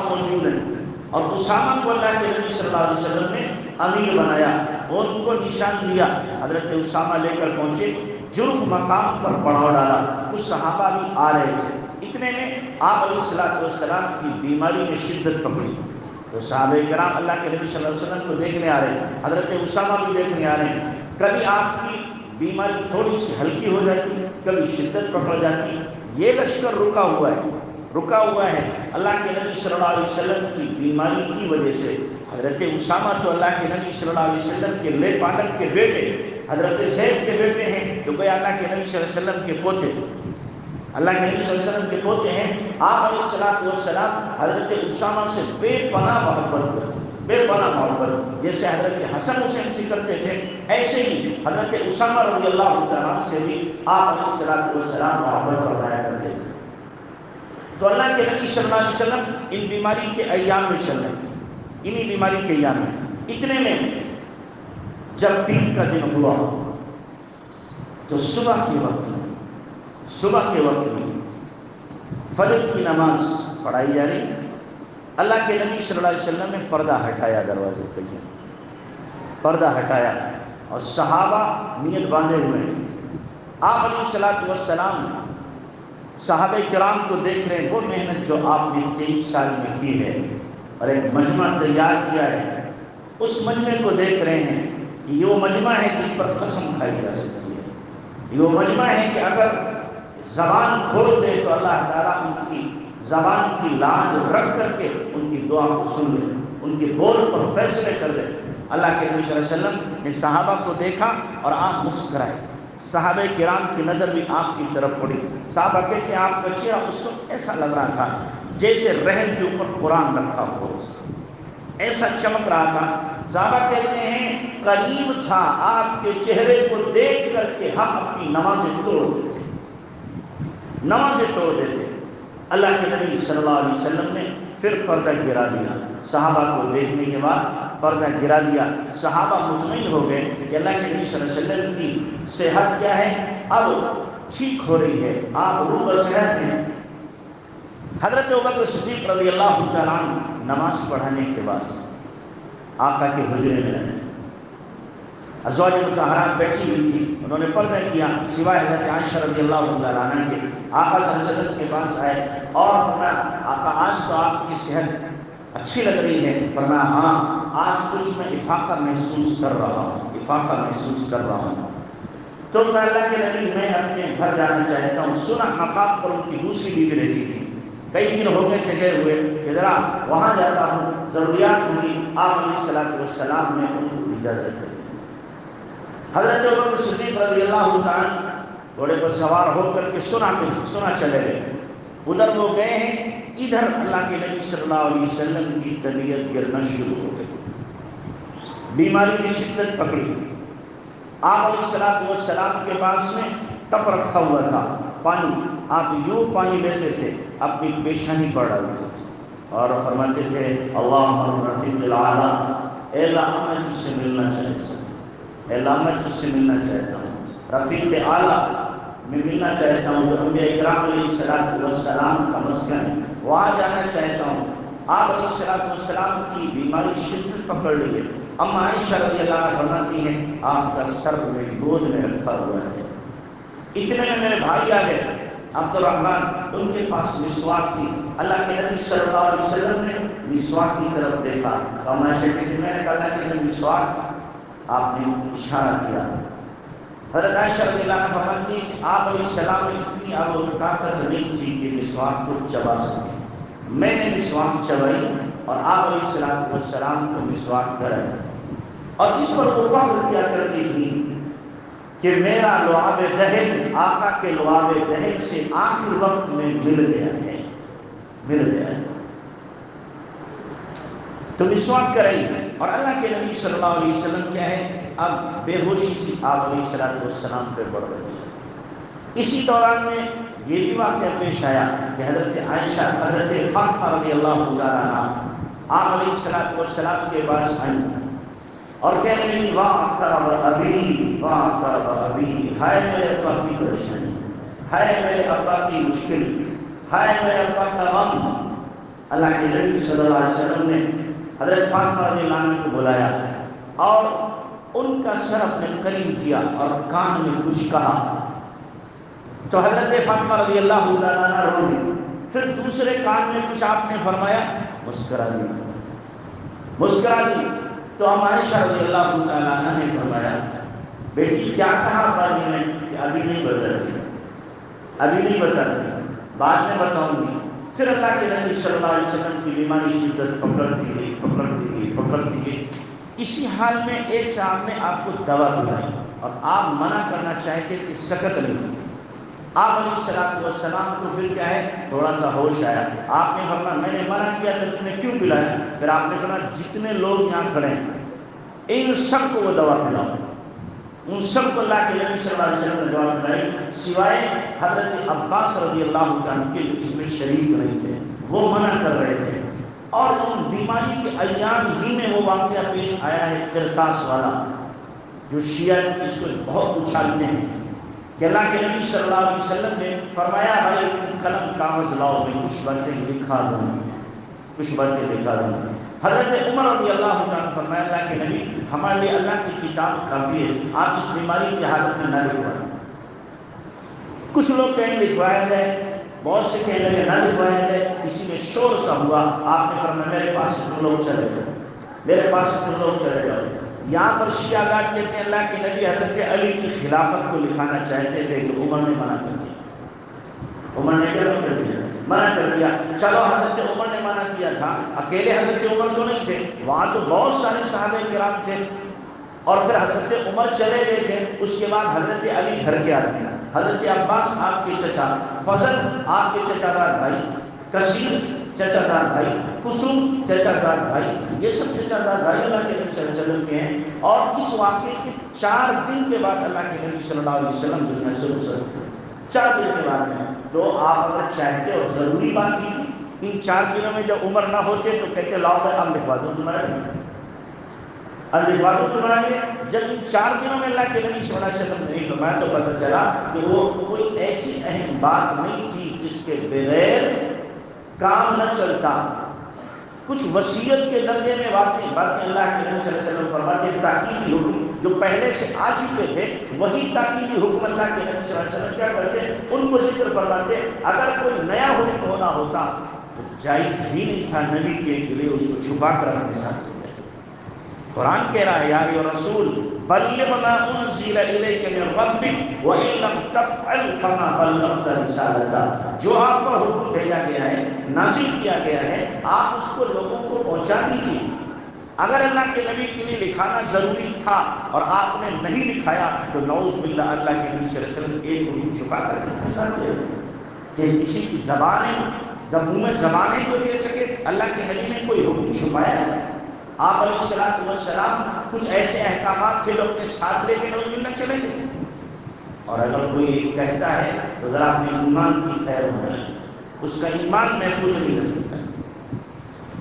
موجود ہیں اور اسامہ کو اللہ کے نبی صلی اللہ علیہ وسلم نے امیر بنایا، ان کو نشان دیا، حضرت اسامہ لے کر پہنچے، جرف مقام پر پڑاؤ ڈالا، کچھ صحابہ بھی آ رہے تھے، اتنے میں آپ علیہ السلام کی بیماری میں شدت پکڑی، تو صحابہ کرام اللہ کے نبی صلی اللہ علیہ وسلم کو دیکھنے آ رہے ہیں، حضرت اسامہ بھی دیکھنے آ رہے ہیں، کبھی آپ کی بیماری تھوڑی سی ہلکی ہو جاتی، کبھی شدت پکڑ جاتی، یہ لشکر رکا ہوا ہے اللہ کے نبی صلی اللہ علیہ وسلم کی بیماری کی وجہ سے۔ حضرت اسامہ تو اللہ کے نبی صلی اللہ علیہ وسلم کے لے پالک کے بیٹے، حضرت زید کے بیٹے ہیں، تو گویا اللہ کے نبی صلی اللہ علیہ وسلم کے پوتے، اللہ کے نبی صلی اللہ علیہ وسلم کے پوتے ہیں۔ آپ علیہ السلام حضرت اسامہ سے بے پناہ محبت کرتے تھے، بے پناہ محبت، جیسے حضرت حسن حسین سے کرتے تھے، ایسے ہی حضرت اسامہ رضی اللہ تعالیٰ سے بھی آپ علیہ السلام محبت فرمایا کرتے تھے۔ تو اللہ کے نبی صلی اللہ علیہ وسلم ان بیماری کے ایام میں چل رہے ہیں، انہی بیماری کے ایام میں، اتنے میں جب پیر کا دن ہوا تو صبح کے وقت میں فجر کی نماز پڑھائی جا رہی، اللہ کے نبی صلی اللہ علیہ وسلم نے پردہ ہٹایا، دروازے پہ پردہ ہٹایا اور صحابہ نیت باندھے ہوئے ہیں۔ آپ علیہ السلام صحابہ کرام کو دیکھ رہے ہیں، وہ محنت جو آپ نے 23 سال میں کی ہے اور ایک مجمع تیار کیا ہے، اس مجمع کو دیکھ رہے ہیں کہ یہ وہ مجمع ہے جن پر قسم کھائی جا سکتی ہے، یہ وہ مجمع ہے کہ اگر زبان کھول دے تو اللہ تعالیٰ ان کی زبان کی لاج رکھ کر کے ان کی دعا کو سن لے، ان کے بول پر فیصلے کر دے۔ اللہ کے نبی صلی اللہ علیہ وسلم نے صحابہ کو دیکھا اور آپ مسکرائے، صحابہ کرام کی نظر بھی آپ کی طرف پڑی، صحابہ کہتے ہیں آپ کا چہرہ اس وقت ایسا لگ رہا تھا جیسے رحم کے اوپر قرآن رکھا ہو، ایسا چمک رہا تھا. صحابہ کہتے ہیں قریب تھا آپ کے چہرے کو دیکھ کر کے ہم اپنی نمازیں توڑ دیتے. اللہ کے نبی صلی اللہ علیہ وسلم نے پھر پردہ گرا دیا. صحابہ کو دیکھنے کے بعد پردہ گرا دیا. صحابہ مطمئن ہو گئے کہ اللہ کے نبی صلی اللہ علیہ وسلم کی صحت کیا ہے، اب ٹھیک ہو رہی ہے، آپ روح صحت ہیں. حضرت ابوبکر صدیق رضی اللہ تعالیٰ عنہ نماز پڑھانے کے بعد آقا کے حجرے میں رہے. ازواج مطہرات بیٹھی ہوئی تھی، انہوں نے پردہ کیا سوائے حضرت عائشہ رضی اللہ تعالیٰ عنہ کے. آقا صلی اللہ علیہ وسلم کے پاس آئے اور فرمایا آقا آج تو آپ کی صحت اچھی لگ رہی ہے. فرمایا ہاں آج کچھ میں افاقہ محسوس کر رہا ہوں. تو اللہ کے نبی میں اپنے گھر جانا چاہتا ہوں. سنا مقام پر ان کی دوسری بیوی رہتی تھی. کئی دن ہو گئے تھے گئے ہوئے کہ ذرا وہاں جاتا ہوں، ضروریات ہوئی. آپ علیہ السلام نے ان کو اجازت دی. حضرت ابوبکر صدیق رضی اللہ تعالیٰ گھوڑے پر سوار ہو کر کے سنا چلے گئے. ادھر وہ گئے ہیں، ادھر اللہ کے نبی صلی اللہ علیہ وسلم کی طبیعت گرنا شروع ہو گئی. بیماری کی شدت پکڑی. آپ علیہ السلام کے پاس میں ٹپ رکھا ہوا تھا پانی. آپ یوں پانی لیتے تھے، اپنی پیشانی پر ڈالتے تھے اور فرماتے تھے اللہم رفیق الاعلیٰ، اے اللہ میں تجھ سے ملنا چاہتا ہوں، اے اللہ میں تجھ سے ملنا چاہتا ہوں، رفیق اعلیٰ میں ملنا چاہتا ہوں جو انبیاء اکرام علیہ السلام کا مسکن ہے، وہاں جانا چاہتا ہوں. آپ علیہ السلام کی بیماری شدت پکڑ لی ہے. اما عائشہ رضی اللہ عنہا فرماتی ہیں آپ کا سر میری گود میں رکھا ہوا ہے. اتنے میں میرے بھائی آ گئے عبد الرحمن، ان کے پاس مسواک تھی. اللہ کے نبی صلی اللہ علیہ وسلم نے مسواک کی طرف دیکھا. اما عائشہ کہتی ہیں میں نے کہا کہ مسواک آپ نے اشارہ کیا. حضرت عائشہ رضی اللہ عنہا فرماتی ہیں کہ آپ علیہ السلام میں اتنی اب طاقت نہیں تھی کہ مسواک کو چبا سکے. میں نے مسواک چبائی اور آپ علیہ السلام کو مسواک کرائی. اور اس پر وہ فخر کیا کرتی تھی کہ میرا لعاب دہن آقا کے لعاب دہن سے آخر وقت میں مل گیا ہے. تو مسواک کرائی. اور اللہ کے نبی صلی اللہ علیہ وسلم کیا ہے، اب بے ہوشی سے آپ علیہ السلام پہ بڑھ رہی ہے. اسی دوران میں یہ بھی واقعہ پیش آیا کہ حضرت عائشہ حضرت فاطمہ رضی اللہ تعالیٰ عنہا آپ علیہ السلام کے پاس آئی اور کہہ رہی واہ قرب ابی، ہائے میرے ابا کی پریشانی، ہائے میرے ابا کی مشکل، ہائے میرے ابا کا غم. اللہ کے نبی صلی اللہ علیہ وسلم نے حضرت فاطمہ رضی اللہ عنہ کو بلایا اور ان کا سر اپنے قریب کیا اور کان میں کچھ کہا. تو حضرت فاطمہ رضی اللہ عنہا رو گئی. پھر دوسرے کان میں کچھ آپ نے فرمایا، مسکرا دی. تو ہم عائشہ رضی اللہ تعالیٰ عنہ نے فرمایا بیٹی کیا کہا باجی نے کہ ابھی نہیں بتاتی، بعد میں بتاؤں گی. پھر اللہ کے نبی صلی اللہ علیہ وسلم کی بیماری شدت پکڑتی گئی. اسی حال میں ایک صاحب نے آپ کو دوا پلائی اور آپ منع کرنا چاہتے تھے، سکت نہیں تھی. آپ علیہ السلام کو پھر کیا ہے تھوڑا سا ہوش آیا. آپ نے فرمایا میں نے منع کیا تو تم نے کیوں پلایا؟ پھر آپ نے فرمایا جتنے لوگ یہاں کھڑے ہیں ان سب کو وہ دوا پلاؤ. ان سب کو اللہ کے نبی صلی اللہ علیہ وسلم نے دوا پلائی سوائے حضرت عباس رضی اللہ عنہ کے اس میں شریک نہیں تھے، وہ منع کر رہے تھے. اور ان بیماری کے ایام ہی میں وہ واقعہ پیش آیا ہے قرطاس والا، جو شیعہ اس کو بہت اچھالتے ہیں کہ اللہ کے نبی صلی اللہ علیہ وسلم نے فرمایا بھائی قلم کاغذ لاؤ، میں کچھ باتیں لکھا دوں. حضرت عمر رضی اللہ عنہ فرمایا اللہ کے نبی ہمارے لیے اللہ کی کتاب کافی ہے، آپ اس بیماری کی حالت میں نہ لکھوائیں. کچھ لوگ کہیں لکھوایا جائے، بہت سے کہیں لگے نہ لکھوایا جائے. کسی میں شور سا ہوا، آپ نے فرمایا میرے پاس سے لوگ چلے جاؤ. یہاں پر شیعہ گاٹ کہتے ہیں اللہ کے نبی حضرت علی کی خلافت کو لکھانا چاہتے تھے کہ عمر نے منع کر دیا. منع کر دیا. چلو حضرت عمر نے منع کیا تھا، اکیلے حضرت عمر تو نہیں تھے، وہاں تو بہت سارے صحابہ کرام تھے. اور پھر حضرت عمر چلے گئے تھے. اس کے بعد حضرت علی گھر کے آدمی، حضرت عباس آپ کے چچا، فضل آپ کے چچا دار بھائی، کثیر چچا دار بھائی، کسوم چچا زاد بھائی، یہ سب چچا زاد بھائی اللہ کے نبی صلی اللہ علیہ وسلم کے ہیں، اور اس واقعے کے 4 دن کے بعد اللہ کے نبی صلی اللہ علیہ وسلم دنیا سے رخصت ہوئے، 4 دن کے بعد میں۔ تو آپ اگر چاہتے اور ضروری بات ہی تھی، ان 4 دنوں میں جب عمر نہ ہوتے تو کہتے لاؤ میں اب لکھوا دوں تمہارے لیے۔ جب ان 4 دنوں میں اللہ کے نبی صلی اللہ علیہ وسلم نے نہیں فرمایا تو پتہ چلا کہ وہ کوئی ایسی اہم بات نہیں تھی جس کے بغیر کام نہ چلتا۔ کچھ وصیت کے درجے میں باتیں اللہ کے نبی صلی اللہ علیہ وسلم فرماتے تاکیدی حکم جو پہلے سے آ چکے تھے، وہی تاکیدی حکم اللہ کے نبی صلی اللہ علیہ وسلم کیا کرتے ان کو ذکر فرماتے۔ اگر کوئی نیا حکم ہونا ہوتا تو جائز ہی نہیں تھا نبی کے لیے اس کو چھپا کر اپنے ساتھ لے جائے۔ قرآن کہہ رہا ہے یا ایھا الرسول بلغ ما انزل الیک من ربک وان لم تفعل فما بلغت رسالتہ، جو آپ پر حکم بھیجا گیا ہے، نازل کیا گیا ہے، آپ اس کو لوگوں کو پہنچا دیجیے۔ اگر اللہ کے نبی کے لیے لکھانا ضروری تھا اور آپ نے نہیں لکھایا تو نعوذ باللہ اللہ کے نبی صلی اللہ علیہ وسلم ایک حکم چھپا کر کے ساتھ دے کہ کسی کی زبانیں جو کہہ سکے اللہ کے نبی نے کوئی حکم چھپایا۔ آپ علیہ السلام کچھ ایسے احکامات تھے جو اپنے ساتھ لے کے نعوذ باللہ چلیں گے، اور اگر کوئی کہتا ہے تو ذرا اپنے ایمان کی خیر ہونا ہے، اس کا ایمان محفوظ نہیں رہ سکتا۔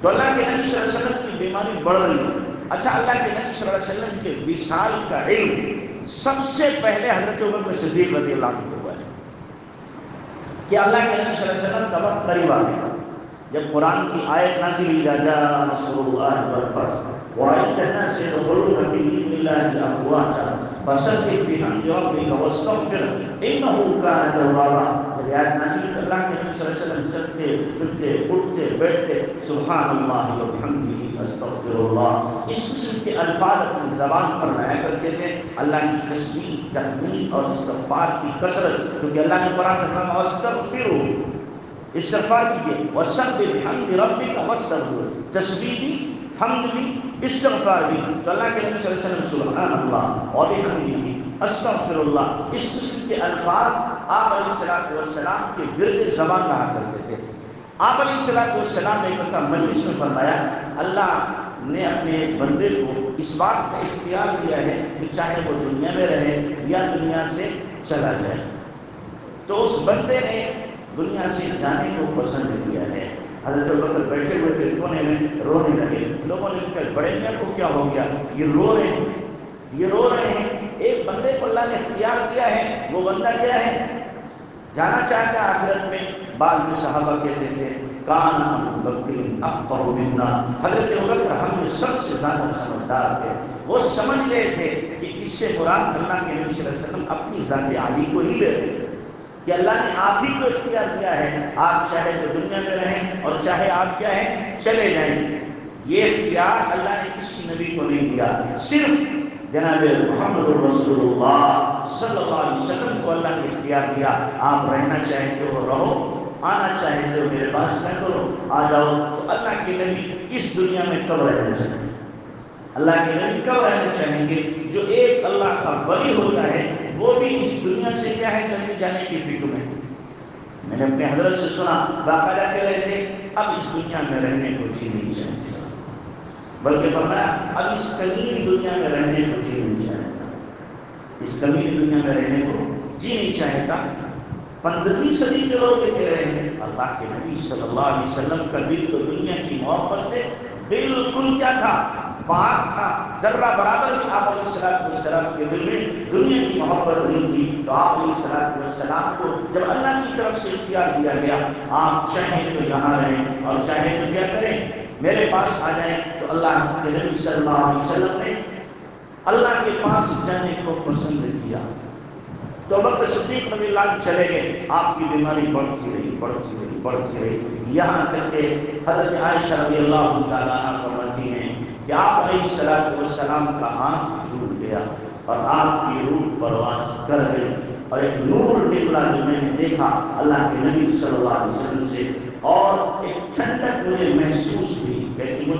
تو اللہ کے نبی صلی اللہ علیہ وسلم کی بیماری بڑھ رہی ہے۔ اچھا، اللہ کے نبی صلی اللہ علیہ وسلم کے وصال کا علم سب سے پہلے حضرت ابوبکر صدیق رضی اللہ عنہ کو ہوا ہے کہ اللہ کے نبی صلی اللہ علیہ وسلم کا وقت قریب آ گیا جب قرآن کی آیت نازل ہوئی اذا جاء نصر اللہ والفتح ورأيت الناس يدخلون في دين الله افواجا فسبح بحمد ربك واستغفره انه كان توابا۔ جب آیت نازل ہوئی اللہ کے نبی صلی اللہ علیہ وسلم چلتے پھرتے اٹھتے بیٹھتے سبحان اللہ وبحمدہ استغفر اللہ، اس قسم کے الفاظ اپنی زبان پر لایا کرتے تھے۔ اللہ کی تسبیح، تحمید اور استغفار کی کثرت، چونکہ اللہ نے قرآن میں فرمایا واستغفروا، استغفار کیجیے، وسبح بحمد ربک واستغفر، تسبیح بھی، حمد بھی، استغفار بھی۔ تو اللہ کے نبی صلی اللہ علیہ وسلم سبحان اللہ وبحمدہ استغفر اللہ، اس قسم کے الفاظ آپ علیہ السلام کے ورد زبان رہا کرتے تھے۔ آپ علیہ السلام نے ایک مجلس میں فرمایا اللہ نے اپنے بندے کو اس بات کا اختیار دیا ہے کہ چاہے وہ دنیا میں رہے یا دنیا سے چلا جائے، تو اس بندے نے دنیا سے جانے کو پسند کیا ہے۔ حضرت ابوبکر بیٹھے ہوئے تھے کونے میں رونے لگے، لوگوں نے کہا بڑے میاں کو کیا ہو گیا، یہ رو رہے ہیں، ایک بندے کو اللہ نے اختیار دیا ہے، وہ بندہ کیا ہے، جانا چاہتا ہے آخرت میں۔ بعض میں صحابہ کہتے تھے کان ابوبکر افقہ منا، حضرت ابوبکر ہم میں سب سے زیادہ سمجھدار تھے، وہ سمجھ گئے تھے کہ اس سے مراد اللہ کے نبی صلی اللہ علیہ وسلم اپنی ذات عالی کو ہی لے رہے ہیں کہ اللہ نے آپ ہی کو اختیار دیا ہے، آپ چاہے تو دنیا میں رہیں اور چاہے آپ کیا ہے چلے جائیں۔ یہ اختیار اللہ نے کسی نبی کو نہیں دیا، صرف جناب محمد رسول اللہ صلی اللہ علیہ وسلم کو اللہ نے اختیار دیا۔ آپ رہنا چاہتے ہو رہو، آنا چاہتے ہو میرے پاس نہ کرو، آ جاؤ۔ تو اللہ کے نبی اس دنیا میں کب رہنا چاہیں گے؟ اللہ کے نبی کب رہنا چاہیں گے؟ جو ایک اللہ کا ولی ہوتا ہے وہ بھی اس دنیا سے کیا ہے چلے جانے کی فکر میں۔ میں نے اپنے حضرت سے سنا باقاعدہ کہہ رہے تھے اب اس دنیا میں رہنے کو جی نہیں چاہتا، بلکہ فرمایا اب اس کمین دنیا میں رہنے کو جی نہیں چاہتا، اس کمین دنیا میں رہنے کو جی نہیں چاہتا۔ 15ویں صدی کے لوگ یہ کہہ رہے ہیں اللہ کے نبی صلی اللہ علیہ وسلم کا دل تو دنیا کی محبت سے بالکل کیا تھا، پاک تھا، ذرہ برابر بھی آپ علیہ السلام کے دل میں دنیا کی محبت نہیں تھی۔ تو آپ علیہ السلام کو جب اللہ کی طرف سے اختیار دیا گیا آپ چاہیں تو یہاں رہیں اور چاہیں تو کیا کریں میرے پاس آ جائیں، تو اللہ کے نبی صلی اللہ علیہ وسلم نے اللہ کے پاس جانے کو پسند کیا۔ تو ابوبکر صدیق رضی اللہ عنہ چلے گئے، آپ کی بیماری بڑھتی رہی، یہاں تک کہ حضرت عائشہ رضی اللہ تعالیٰ عنہ فرماتی ہیں کہ آپ علیہ السلام کا ہاتھ چھوٹ گیا اور آپ کی روح پرواز کر گئی، اور ایک نور نکلا جو میں نے دیکھا اللہ کے نبی صلی اللہ علیہ وسلم سے، اور ایک ٹھنڈک مجھے محسوس ہوئی، کہتی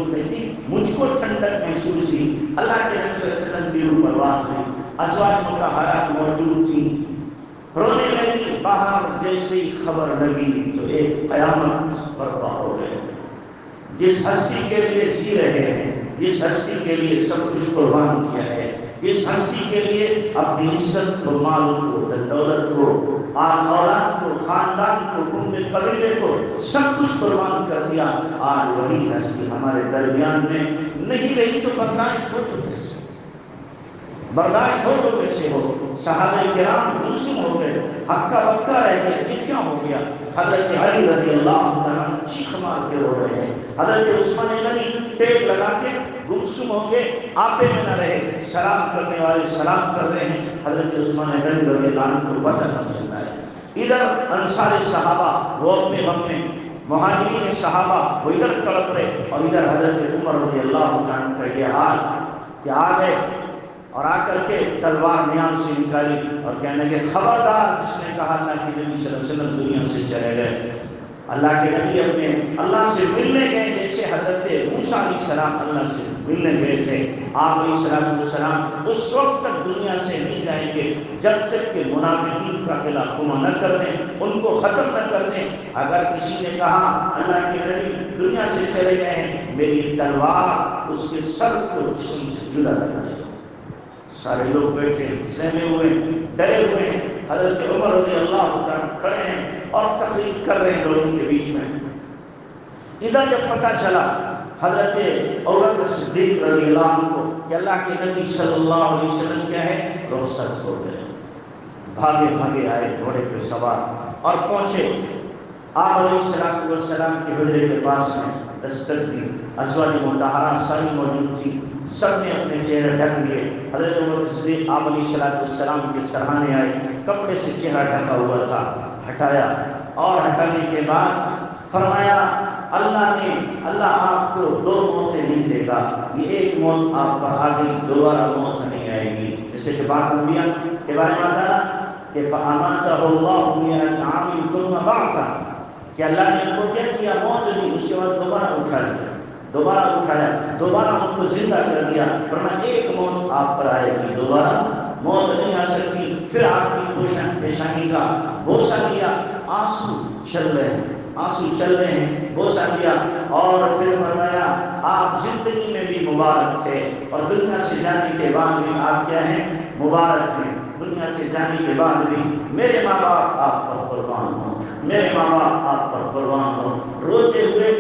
مجھ کو ٹھنڈک محسوس ہوئی، اللہ کے نبی صلی اللہ علیہ وسلم کی روح پرواز ہوئی، ازواج مطہرات موجود تھیں، رونے لگی، باہر جیسے ہی خبر لگی تو ایک قیامت برپا ہو گئے۔ جس ہستی کے لیے جی رہے ہیں، جس ہستی کے لیے سب کچھ قربان کیا ہے، جس ہستی کے لیے اپنی عزت کو، مال کو، دولت کو، آل اولاد کو، خاندان کو، کنبے قبیلے کو سب کچھ قربان کر دیا، آج وہی ہستی ہمارے درمیان میں نہیں رہی تو برداشت ہو تو کیسے؟ برداشت ہو تو کیسے ہو؟ صحابہ کرام گمسم ہو گئے، ہکا بکا رہ گئے، یہ کیا ہو گیا؟ حضرت علی رضی اللہ عنہ چیخ مار کے رو رہے ہیں، حضرت عثمان غنی ٹیک لگا کے گمسم ہو گئے، آپے میں نہ رہے، سلام کرنے والے سلام کر رہے ہیں، حضرت عثمان غنی رضی اللہ عنہ کو پتہ نہ چل رہا ہے۔ ادھر انصار صحابہ وہ اپنے غم میں، مہاجرین صحابہ وہ ادھر تڑپ رہے، اور ادھر حضرت عمر رضی اللہ عنہ کا یہ حال کہ آ گئے اور آ کر کے تلوار نیام سے نکالی اور کہنے لگے خبردار جس نے کہا اللہ کے نبی صلی اللہ علیہ وسلم دنیا سے چلے گئے، اللہ کے نبی اپنے اللہ سے ملنے گئے، جیسے حضرت موسیٰ علیہ السلام اللہ سے ملنے گئے تھے، آپ علیہ السلام اس وقت تک دنیا سے نہیں جائیں گے جب تک کہ منافقین کا قلعہ خما نہ کر دیں، ان کو ختم نہ کر دیں۔ اگر کسی نے کہا اللہ کے نبی دنیا سے چلے گئے ہیں، میری تلوار اس کے سر کو جسم سے جدا کر دے۔ سارے لوگ بیٹھے سہمے ہوئے، ڈرے ہوئے ہیں، حضرت عمر رضی اللہ عنہ کھڑے ہیں اور تقریر کر رہے ہیں لوگوں کے بیچ میں۔ ادھر جب پتہ چلا حضرت ابوبکر صدیق رضی اللہ عنہ کو کہ اللہ کے نبی صلی اللہ علیہ وسلم کیا ہے رخصت ہو گئے، بھاگے بھاگے آئے گھوڑے پہ سوار اور پہنچے آپ علیہ السلام کے حجرے کے پاس میں، دستک دی، ازواج مطہرہ ساری موجود تھی، سب نے اپنے چہرے ڈھک لیے۔ حضرت ابوبکر صدیق آپ علیہ السلام کے سرہانے آئے، کپڑے سے چہرہ ڈھکا ہوا تھا، ہٹایا، اور ہٹانے کے بعد فرمایا اللہ آپ کو دو موتیں نہیں دے گا، یہ ایک موت آپ پر آ گئی، دوبارہ موت نہیں آئے گی، جیسے کہ بعض انبیاء کے بارے میں آتا ہے کہ فَأَمَاتَهُ اللَّهُ مِائَةَ عَامٍ ثُمَّ بَعْثَهُ، کہ اللہ نے ان کو کیا کیا، موت دی، اس کے بعد دوبارہ اٹھایا، دوبارہ ان کو زندہ کر دیا، ورنہ ایک موت آپ پر آئے گی، دوبارہ موت نہیں آ سکتی۔ پھر آپ کی پیشانی کا بوسہ لیا، آنسو چل رہے ہیں، بوسہ لیا، اور پھر فرمایا آپ زندگی میں بھی مبارک تھے اور دنیا سے جانے کے بعد بھی آپ کیا ہیں، مبارک ہیں، دنیا سے جانے کے بعد بھی میرے ماں باپ آپ پر قربان ہوں، میرے ماں باپ آپ پر قربان ہوں۔ روتے ہوئے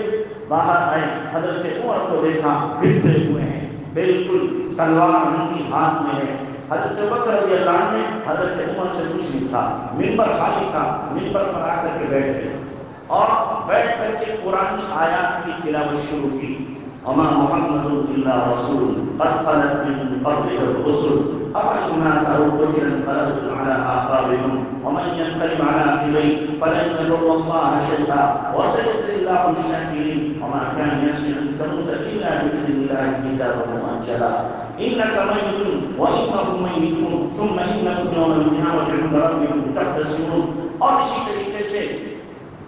باہر آئے، حضرت عمر کو دیکھا بکھرے ہوئے ہیں، بالکل تلوار ان کی ہاتھ میں ہے۔ حضرت بکر رضی اللہ عنہ نے حضرت عمر سے کچھ نہیں تھا، منبر خالی تھا، منبر پر آ کر کے بیٹھ گئے اور بیٹھ کر کے قرآن آیات کی تلاوت شروع کی۔ وما محمد الا رسول قد خلت من قبله الرسل افإن مات او قتل انقلبتم على اعقابكم ومن ينقلب على عقبيه فلن يضر الله شيئا وسيجزي الله الشاكرين وما كان نفس ان تموت الا باذن الله كتابا مؤجلا انك ميت وانهم ميتون ثم انكم يوم القيامه عند ربكم تختصمون۔ اور اسی طریقے سے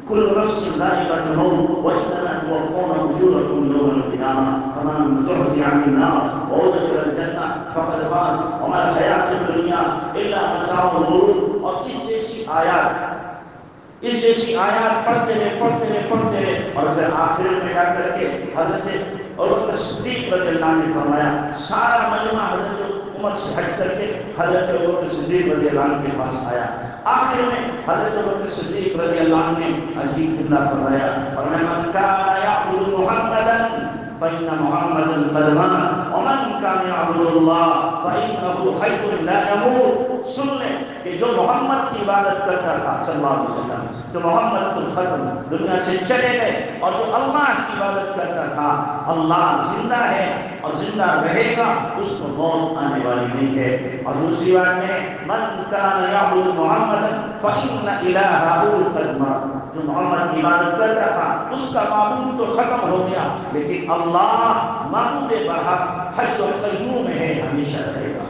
كل نفس ذائقة الموت وإنما توفون أجوركم يوم القيامة فمن زحزح عن النار وأدخل الجنة فقد فاز وما الحياة الدنيا إلا متاع الغرور۔ اور اس جیسی آیات پڑھتے رہے اور پھر آخر میں جا کر کے حضرت ابوبکر صدیق رضی اللہ عنہ نے فرمایا، سارا مجمع حضرت عمر سے ہٹ کر کے حضرت ابوبکر صدیق رضی اللہ عنہ کے پاس آیا۔ آخر میں حضرت ابوبکر صدیق رضی اللہ عنہ نے عجیب جملہ فرمایا، من كان يعبد محمدا فإن محمدا قد مات ومن كان يعبد الله فإنه حي لا يموت۔ سن لیں کہ جو محمد کی عبادت کرتا تھا صلی اللہ علیہ وسلم تو محمد خود ختم، دنیا سے چلے گئے، اور جو اللہ کی عبادت کرتا تھا اللہ زندہ ہے اور زندہ رہے گا، اس کو موت آنے والی نہیں ہے۔ اور دوسری بات میں من كان يعبد محمدا فإن إلهه قد مات، جو محمد کی عبادت کرتا تھا اس کا معبود تو ختم ہو گیا، لیکن اللہ معبود برحق حی و قیوم ہے، ہمیشہ رہے گا۔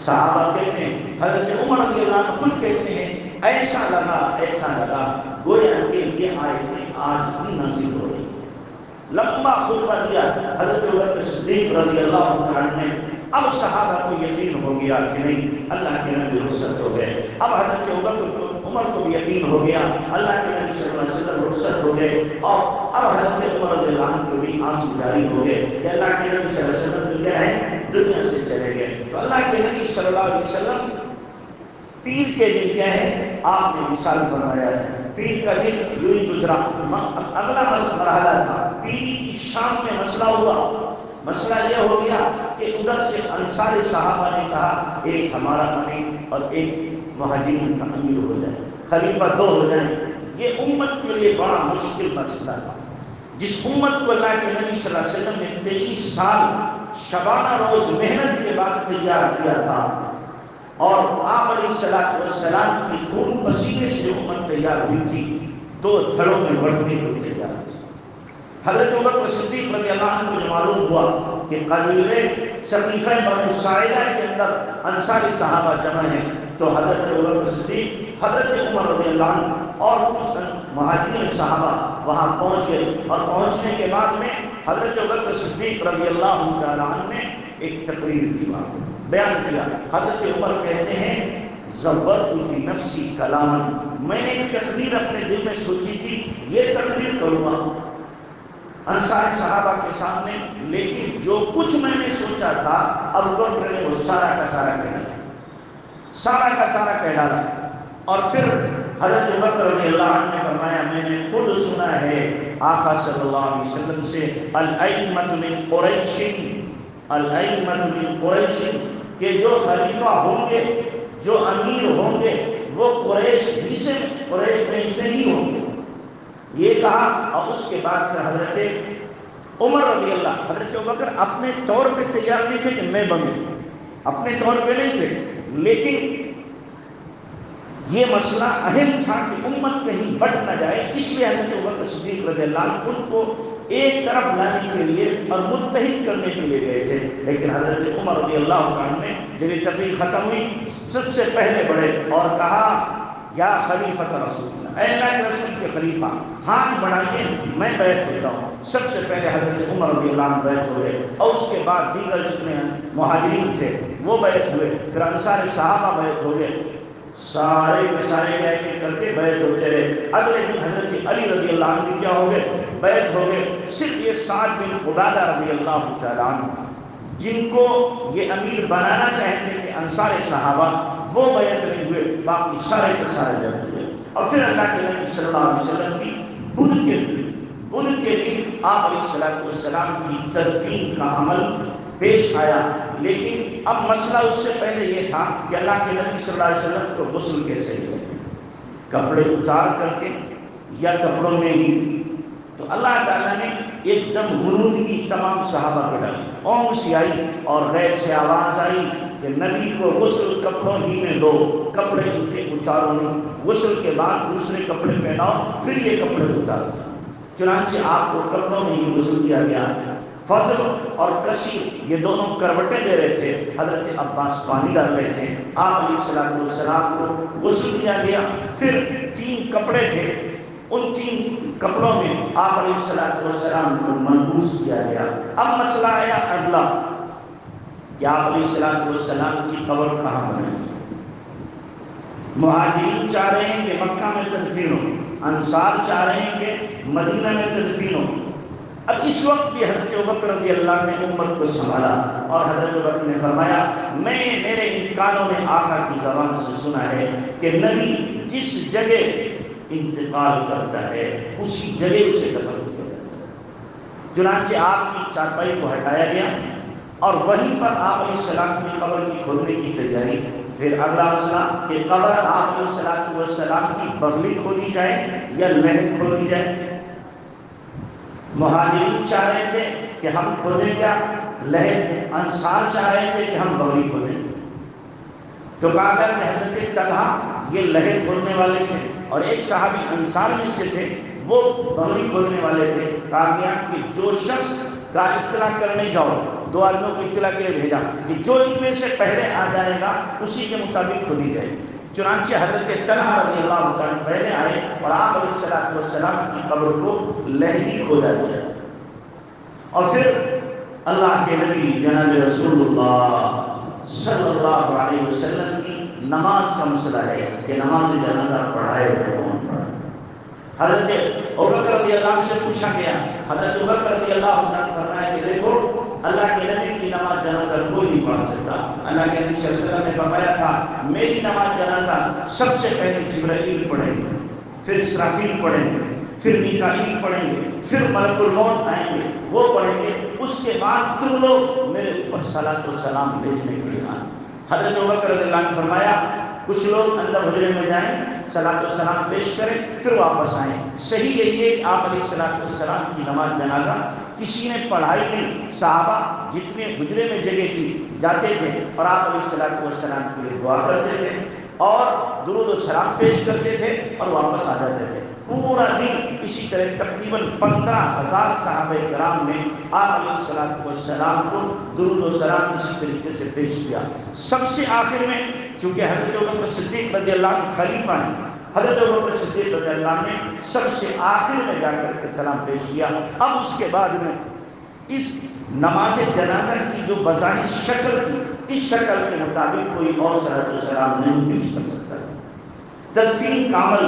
صحابہ کہتے ہیں، حضرت عمر رضی اللہ عنہ خود کہتے ہیں، ایسا لگا گویا کہ یہ آیتیں آج ہی نازل ہو رہی۔ لمبا خطبہ دیا حضرت ابوبکر صدیق رضی اللہ عنہ نے، اب صحابہ کو یقین ہو گیا کہ نہیں اللہ کے نبی رخصت ہو گئے. اب حضرت عمر کو بھی یقین ہو گیا اللہ کے نبی صلی اللہ علیہ وسلم رخصت ہو گئے. اور اب حضرت عمر رضی اللہ عنہ کو بھی آنسو جاری ہو گئے کہ اللہ کے نبی صلی اللہ علیہ وسلم کیا ہے دنیا سے چلے گئے. تو اللہ کے نبی صلی اللہ علیہ وسلم پیر کے دن کیا ہے آپ نے وصال فرمایا ہے. پیر کا دن یوں ہی گزرا. اگلا مرحلہ تھا پیر کی شام میں مسئلہ ہوا. مسئلہ یہ ہو گیا کہ ادھر سے انصار صحابہ نے کہا ایک ہمارا امیر اور ایک مہاجرین کا امیر ہو جائے, خلیفہ دو ہو جائیں. یہ امت کے لیے بڑا مشکل مسئلہ تھا. جس امت کو اللہ کے نبی صلی اللہ علیہ وسلم نے 23 سال شبانہ روز محنت کے بعد تیار کیا تھا, اور آپ علیہ السلام کی خون پسینے سے جو امت تیار ہوئی تھی 2 دھڑوں میں بڑھنے کو تیار تھی. حضرت عمر صدیق رضی اللہ عنہ کو معلوم ہوا کہ قبیلے سقیفہ بنو ساعدہ کے اندر انصاری صحابہ جمع ہیں, تو حضرت عمر صدیق حضرت عمر رضی اللہ عنہ اور کچھ مہاجرین صحابہ وہاں پہنچے. اور پہنچنے کے بعد میں حضرت عمر صدیق رضی اللہ تعالیٰ عنہ نے ایک تقریر کی بات بیان کیا. حضرت عمر کہتے ہیں زبرت فی نفسی کلاما, میں نے ایک تقریر اپنے دل میں سوچی تھی یہ تقریر کروں گا انصار صحابہ کے سامنے, لیکن جو کچھ میں نے سوچا تھا اب بکر نے وہ سارا کا سارا کہہ ڈالا, سارا کا سارا کہہ ڈالا. اور پھر حضرت بکر رضی اللہ عنہ نے فرمایا میں نے خود سنا ہے آقا صلی اللہ علیہ وسلم سے الائمۃ من قریش, الائمۃ من قریش, کہ جو خلیفہ ہوں گے جو امیر ہوں گے وہ قریش ہی سے ہی ہوں گے. یہ کہا. اور اس کے بعد پھر حضرت عمر رضی اللہ, حضرت بکر اپنے طور پہ تیار نہیں تھے کہ میں بنوں, اپنے طور پہ نہیں تھے, لیکن یہ مسئلہ اہم تھا کہ امت کہیں بٹ نہ جائے, اس لیے حضرت بکر صدیق رضی اللہ عنہ ان کو ایک طرف لانے کے لیے اور متحد کرنے کے لیے گئے تھے. لیکن حضرت عمر رضی اللہ عنہ نے جب یہ تقریر ختم ہوئی سب سے پہلے بڑھے اور کہا یا خلیفۃ رسول اللہ, اے اللہ کے رسول کے خلیفہ ہاتھ بڑھائیے میں بیعت ہوتا ہوں. سب سے پہلے حضرت عمر رضی اللہ عنہ بیعت ہوئے, اور اس کے بعد دیگر جتنے مہاجرین تھے وہ بیعت ہوئے, پھر انصار صحابہ بیعت ہو گئے, سارے کے سارے بیعت کر کے بیعت ہوتے رہے. اگلے دن حضرت علی رضی اللہ عنہ کیا ہو گئے بیعت ہو گئے. صرف یہ سعد بن عبادہ رضی اللہ تعالیٰ عنہ جن کو یہ امیر بنانا چاہتے تھے انصار صحابہ وہ بیعت نہیں ہوئے, باقی سارے کے سارے بیعت ہوئے. اور پھر اللہ کے نبی صلی اللہ علیہ وسلم کی بدھ کے دن آپ علیہ السلام کی تدفین کا عمل پیش آیا. لیکن اب مسئلہ اس سے پہلے یہ تھا کہ اللہ کے نبی صلی اللہ علیہ وسلم کو غسل کیسے لے, کپڑے اتار کر کے یا کپڑوں میں ہی. تو اللہ تعالیٰ نے ایک دم غنودگی تمام صحابہ کو ڈالی, اونگ سی آئی اور غیب سے آواز آئی کہ نبی کو غسل کپڑوں ہی میں دو, کپڑے ان کے اتارو نہیں, غسل کے بعد دوسرے کپڑے پہناؤ پھر یہ کپڑے اتارو. چنانچہ آپ کو کپڑوں میں ہی غسل کیا گیا. فضل اور کثیر یہ دونوں کروٹیں دے رہے تھے, حضرت عباس پانی ڈال رہے تھے, آپ علیہ السلام کو غسل دیا گیا. پھر 3 کپڑے تھے, ان 3 کپڑوں میں آپ علیہ السلام کو منبوس کیا گیا. اب مسئلہ آیا اگلا کہ آپ علیہ السلام کی قبر کہاں بنائیں. مہاجرین چاہ رہے ہیں کہ مکہ میں تدفین ہو, انصار چاہ رہے ہیں کہ مدینہ میں تدفین ہو. اب اس وقت بھی حضرت بکر رضی اللہ نے امت کو سنبھالا اور حضرت بکر نے فرمایا میں میرے ان کانوں میں آقا کی زبان سے سنا ہے کہ نبی جس جگہ انتقال کرتا ہے اسی جگہ اسے دفن کیا جاتا ہے. چنانچہ آپ کی چارپائی کو ہٹایا گیا اور وہیں پر آپ علیہ السلام کی قبر کی کھودنے کی تیاری. پھر اگلا مسئلہ کہ قبر آپ علیہ السلام کی بغلی کھودی جائے یا لحد کھودی جائے. مہاجرین چاہ رہے تھے کہ ہم کھودیں کیا لحد, انصار چاہ رہے تھے کہ ہم بغلی کھودیں. تو کہا گیا کہ حضرت طلحہ یہ لحد کھودنے والے تھے اور ایک صحابی انصار میں سے تھے وہ بغلی کھودنے والے تھے. کہا گیا کہ جو شخص کا اطلاع کرنے جاؤ, 2 آدمیوں کو اطلاع کے لیے بھیجا کہ جو ان میں سے پہلے آ جائے گا اسی کے مطابق کھودی جائے. چنانچہ حضرت طلحہ رضی اللہ عنہ پہلے آئے اور آپ علیہ السلام کی قبر کو لحدی کھودا گیا. اور پھر اللہ کے نبی جناب رسول اللہ صلی اللہ علیہ وسلم کی نماز کا مسئلہ ہے کہ نماز جنازہ پڑھائے تو کون پڑھائے۔ حضرت ابوبکر رضی اللہ عنہ سے پوچھا گیا، حضرت ابوبکر رضی اللہ عنہ نے فرمایا کہ دیکھو اللہ کے نبی کی نماز جنازہ کوئی نہیں پڑھ سکتا۔ اللہ کے نبی صلی اللہ علیہ وسلم نے فرمایا تھا میری نماز جنازہ سب سے پہلے جبرائیل پڑھیں گے، پھر اسرافیل پڑھیں گے، پھر میکائیل پڑھیں گے، پھر ملک الموت آئیں گے وہ پڑھیں گے، اس کے بعد تم لوگ میرے اوپر صلاۃ و سلام بھیجنے کے لیے آئیں۔ حضرت ابوبکر رضی اللہ عنہ نے فرمایا کچھ لوگ اندر حجرے میں جائیں، صلاۃ و سلام پیش کریں، پھر واپس آئیں۔ صحیح یہی ہے کہ آپ علیہ الصلوۃ والسلام کی نماز جنازہ کسی نے پڑھائی نہیں، صحابہ جتنے حجرے میں جگہ تھی جاتے تھے اور آپ علیہ الصلوۃ والسلام کے لیے دعا کرتے تھے اور درود و سلام پیش کرتے تھے اور واپس آ جاتے تھے۔ پورا دن اسی طرح تقریباً 15,000 صحابہ کرام نے آپ علیہ الصلوۃ والسلام کو درود و سلام اسی طریقے سے پیش کیا۔ سب سے آخر میں چونکہ حضرت ابوبکر صدیق رضی اللہ عنہ خلیفہ ہیں، حضرت ابوبکر صدیق رضی اللہ عنہ نے سب سے آخر میں جا کر کے سلام پیش کیا۔ اب اس کے بعد میں اس نماز جنازہ کی جو بظاہر شکل تھی اس شکل کے مطابق کوئی اور صلاۃ و سلام نہیں پیش کر سکتا۔ تدفین کا عمل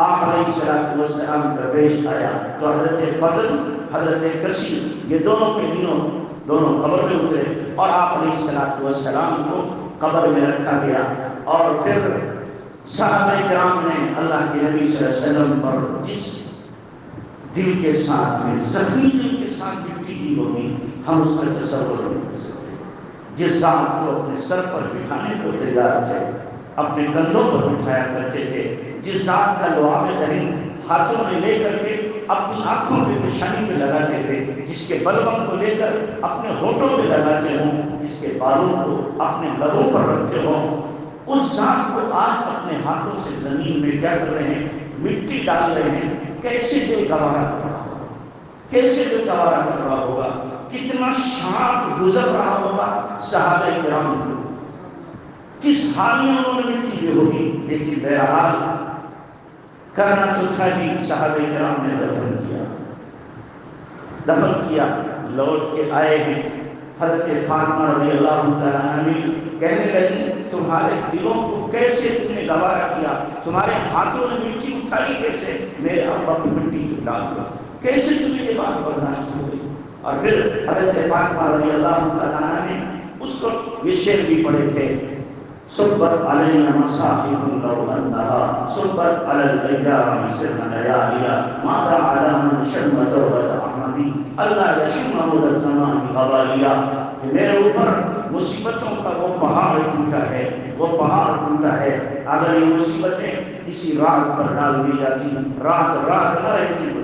آپ علیہ الصلوۃ والسلام کا پیش آیا تو حضرت فضل حضرت کثیر یہ دونوں کے دونوں قبر میں اترے اور آپ علیہ الصلوۃ والسلام کو قبر میں رکھا گیا اور پھر صحابہ کرام نے اللہ کے نبی صلی اللہ علیہ وسلم پر جس دل کے ساتھ میں زخمی دل کے ساتھ مٹی دی ہوگی ہم اس کا تصور نہیں کر سکتے۔ جس ذات کو اپنے سر پر بٹھانے کو تیار تھے، اپنے کندھوں پر بٹھایا کرتے تھے، جس ذات کا لعاب دہن ہاتھوں میں لے کر کے اپنی آنکھوں پہ پیشانی پہ لگاتے تھے، جس کے بلغم کو لے کر اپنے ہونٹوں پہ لگاتے ہوں، جس کے بالوں کو اپنے لبوں پر رکھتے ہوں، اس ذات کو آج اپنے ہاتھوں سے زمین میں کیا کر رہے ہیں، مٹی ڈال رہے ہیں۔ کیسے دل گوارا کر رہا ہوگا، کیسے دل گوارا کر رہا ہوگا، کتنا شاق گزر رہا ہوگا صحابہ کرام کو، کس حال میں انہوں نے مٹی دی ہوگی۔ لیکن بہرحال کرنا تو تھا ہی، صحابہ کرام نے دفن کیا، لوٹ کے آئے ہیں۔ حضرت فاطمہ رضی اللہ تعالیٰ عنہ کہنے لگی تمہارے دلوں کو کیسے تم نے گوارا کیا، تمہارے ہاتھوں نے مٹی اٹھائی کیسے، میرے ابا کو مٹی ڈال دیا، کیسے تمہیں یہ بات برداشت ہو گئی۔ اور پھر حضرت فاطمہ رضی اللہ تعالیٰ عنہ نے اس وقت یہ شعر بھی پڑھے تھے، صبت علینا مصائب لو انها صبت علی الایام سرنا لیالیا ماذا علی من شم دولت احمدی اللہ یشم الزمان غوالیا۔ کہ میرے اوپر مصیبتوں کا وہ پہاڑ ٹوٹا ہے، وہ پہاڑ ٹوٹا ہے۔ اگر یہ مصیبتیں کسی رات پر ڈال دی جاتی، رات نہ رہتی تو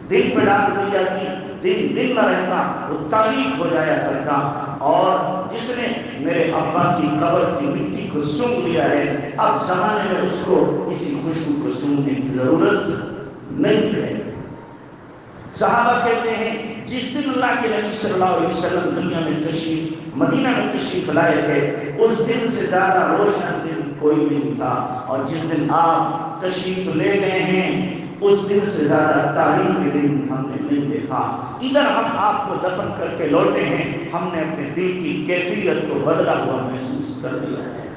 دن پہ ڈال دی جاتی، دن نہ رہتا وہ تاریخ ہو جایا کرتا۔ اور جس نے میرے ابا کی قبر کی مٹی کو سونگ لیا ہے، اب زمانے میں اس کو کسی خوشبو کو سونگنے کی ضرورت نہیں ہے۔ صحابہ کہتے ہیں جس دن اللہ کے نبی صلی اللہ علیہ وسلم دنیا میں مدینہ میں تشریف لائے تھے، اس دن سے زیادہ روشن دن کوئی نہیں تھا، اور جس دن آپ تشریف لے گئے ہیں اس دن سے زیادہ تاریخی دن ہم نے نہیں دیکھا۔ ادھر ہم آپ کو دفن کر کے لوٹے ہیں، ہم نے اپنے دل کی کیفیت کو بدلا ہوا محسوس کر لیا ہے۔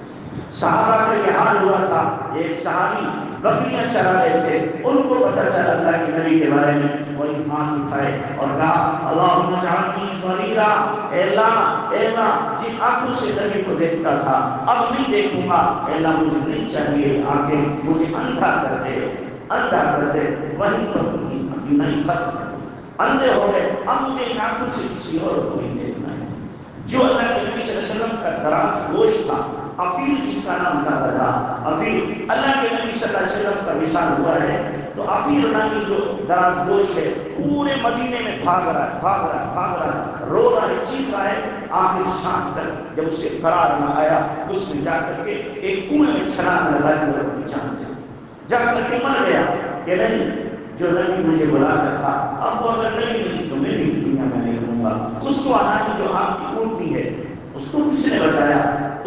صحابہ کا یہ حال ہوا تھا، ایک صحابی بکریاں چرا رہے تھے، ان کو پتہ چلا اللہ کے نبی کے بارے میں، وہ ہاتھ اٹھائے اور کہا اللہم اجعلنی ضریرا، اے اللہ جن آنکھوں سے نبی کو دیکھتا تھا اب نہیں دیکھوں گا، اے اللہ مجھے نہیں چاہیے آنکھیں، مجھے اندھا کر دے۔ وہیں پر ان کی نہیں ختم، اندھے ہو گئے، اب مجھے ان آنکھوں سے کسی اور کو نہیں دیکھنا ہے۔ جو اللہ کے نبی صلی اللہ علیہ وسلم کا دراز گوشت تھا، افیل جس کا نام تھا افیل، اللہ کے نبی صلی اللہ علیہ وسلم کا وصال ہوا ہے تو افیل نامی جو دراز گوشت ہے پورے مدینے میں بھاگ رہا ہے، رو رہا ہے، چیخ رہا ہے۔ آخر شام تک جب اسے قرار نہ آیا، اس نے جا کر کے ایک کنویں میں چھلانگ لگا کر اپنی جان دے جا کر کے مر گیا کہ نہیں جو نبی مجھے بلا کر تھا، اب وہ اگر نہیں ملی تو میں بھی دنیا میں نہیں رہوں گا۔ اس کو آنا جو آپ کی اونٹنی ہے، اس کو کس نے بتایا؟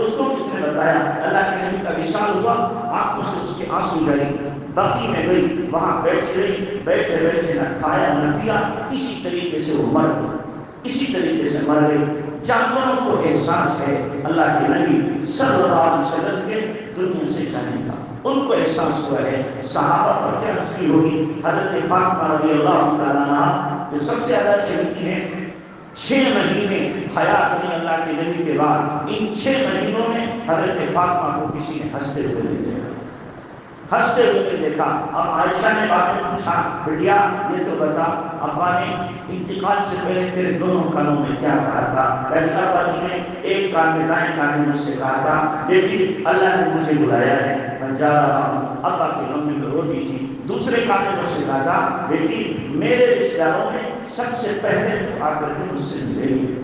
اللہ کے نبی کا وصال ہوا، آنکھوں سے اس کے آنسو جاری، بقی میں گئی، وہاں بیٹھ گئی، بیٹھے نہ کھایا نہ پیا، اسی طریقے سے وہ مر گئی۔ اسی طریقے سے مر گئے۔ جانوروں کو احساس ہے اللہ کے نبی صلی اللہ علیہ وسلم کے دنیا سے جانے کا، ان کو احساس ہوا ہے۔ صحابہ پر کیا تشکیل ہوگی؟ حضرت فاطمہ رضی اللہ تعالیٰ عنہ جو سب سے زیادہ چہتی ہیں، 6 مہینے حیات میں اللہ کے نبی کے بعد، ان 6 مہینوں میں حضرت فاطمہ کو کسی نے ہنستے ہوئے نہیں دیکھا، ہنستے ہوئے دیکھا۔ اب عائشہ نے بعد میں پوچھا، بیٹیا یہ تو بتا، ابا نے انتقال سے پہلے تیرے دونوں کانوں میں کیا کہا تھا؟ فیصلہ بازی نے ایک کان میں دائیں کان میں مجھ سے کہا تھا، لیکن اللہ نے مجھے بلایا ہے، میں جا رہا ہوں۔ ابا کی ممی میں روتی تھی۔ دوسرے کان میں مجھ سے کہا تھا، بیٹی میرے رشتہ داروں میں سب سے پہلے تو آ کر کے مجھ سے ملے گی،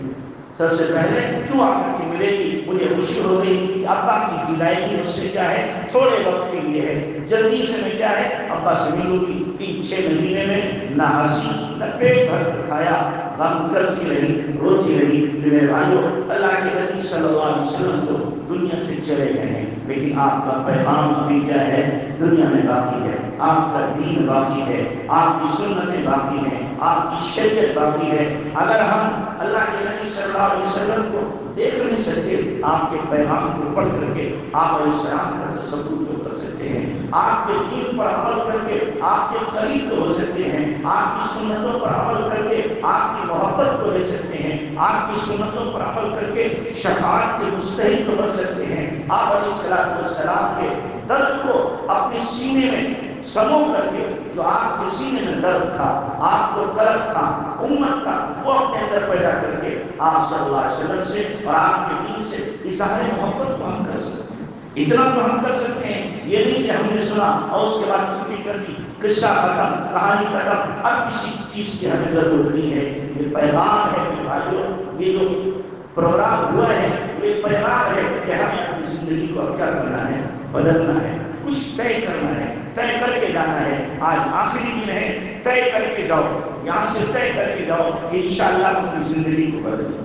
سب سے پہلے تو آ کر کے ملے گی۔ مجھے خوشی ہو گئی کہ ابا کی جدائی مجھ سے کیا ہے، تھوڑے وقت کے لیے ہے، جلدی سے میں کیا ہے ابا سے ملوں گی۔ ان 6 مہینے میں نہ ہنسی نہ پیٹ بھر کر کھایا، غم کرتی رہی، روتی رہی۔ میرے بھائیوں، اللہ کے نبی صلی اللہ علیہ وسلم تو دنیا سے چلے گئے ہیں، لیکن آپ کا پیغام ابھی کیا ہے، دنیا میں باقی ہے۔ آپ کا دین باقی ہے، آپ کی سنتیں باقی ہیں، آپ کی شریعت باقی ہے۔ اگر ہم اللہ کے نبی صلی اللہ علیہ وسلم کو دیکھ نہیں سکتے، آپ کے پیغام کو پڑھ کر کے آپ علیہ السلام کا تصور تو کر سکتے ہیں، آپ کے دین پر عمل کر کے آپ کے قریب تو ہو سکتے ہیں، آپ کی سنتوں پر عمل کر کے آپ کی محبت کو لے سکتے ہیں، آپ کی سنتوں پر عمل کر کے شفاعت کے مستحق تو بن سکتے ہیں۔ آپ علیہ السلام کے درد کو اپنے سینے میں سمو کر کے، جو آپ کے سینے میں درد تھا، آپ کو درد تھا امت کا، وہ اپنے اندر پیدا کر کے آپ صلی اللہ علیہ وسلم سے اور آپ کے دین سے اظہار محبت کو ہم کر سکتے ہیں۔ اتنا تو ہم کر سکتے ہیں، یہ نہیں کہ ہم نے سنا اور اس کے بعد چھٹی کر دی، قصہ ختم، کہانی ختم، اب کسی چیز کی ہمیں ضرورت نہیں ہے۔ یہ پیغام ہے کہ بھائیو، یہ جو پروگرام ہوا ہے یہ پیغام ہے کہ ہمیں اپنی زندگی کو اب کیا کرنا ہے، بدلنا ہے، کچھ طے کرنا ہے، طے کر کے جانا ہے۔ آج آخری دن ہے، طے کر کے جاؤ، یہاں سے طے کر کے جاؤ کہ انشاءاللہ اپنی زندگی کو بدلیں،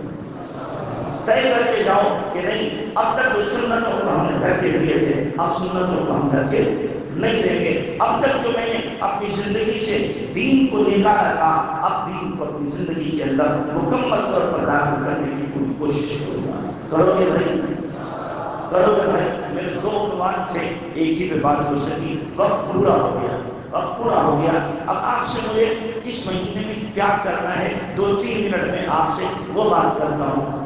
طے کر کے جاؤ کہ نہیں اب تک جو سنتوں کو ہم نے دھکے دیے تھے، اب سنتوں کو ہم دھکے نہیں دیں گے۔ اب تک جو میں نے اپنی زندگی سے دین کو نکالا تھا، اب دین کو اپنی زندگی کے اندر مکمل طور پر داخل کرنے کی پوری کوشش کروں گا۔ کرو گے بھائی، کرو گے بھائی؟ میرے 2 عنوان تھے، ایک ہی پہ بات ہو سکی، وقت پورا ہو گیا، وقت پورا ہو گیا۔ اب آپ سے مجھے اس مہینے میں کیا کرنا ہے، 2-3 منٹ میں آپ سے وہ بات کرتا ہوں۔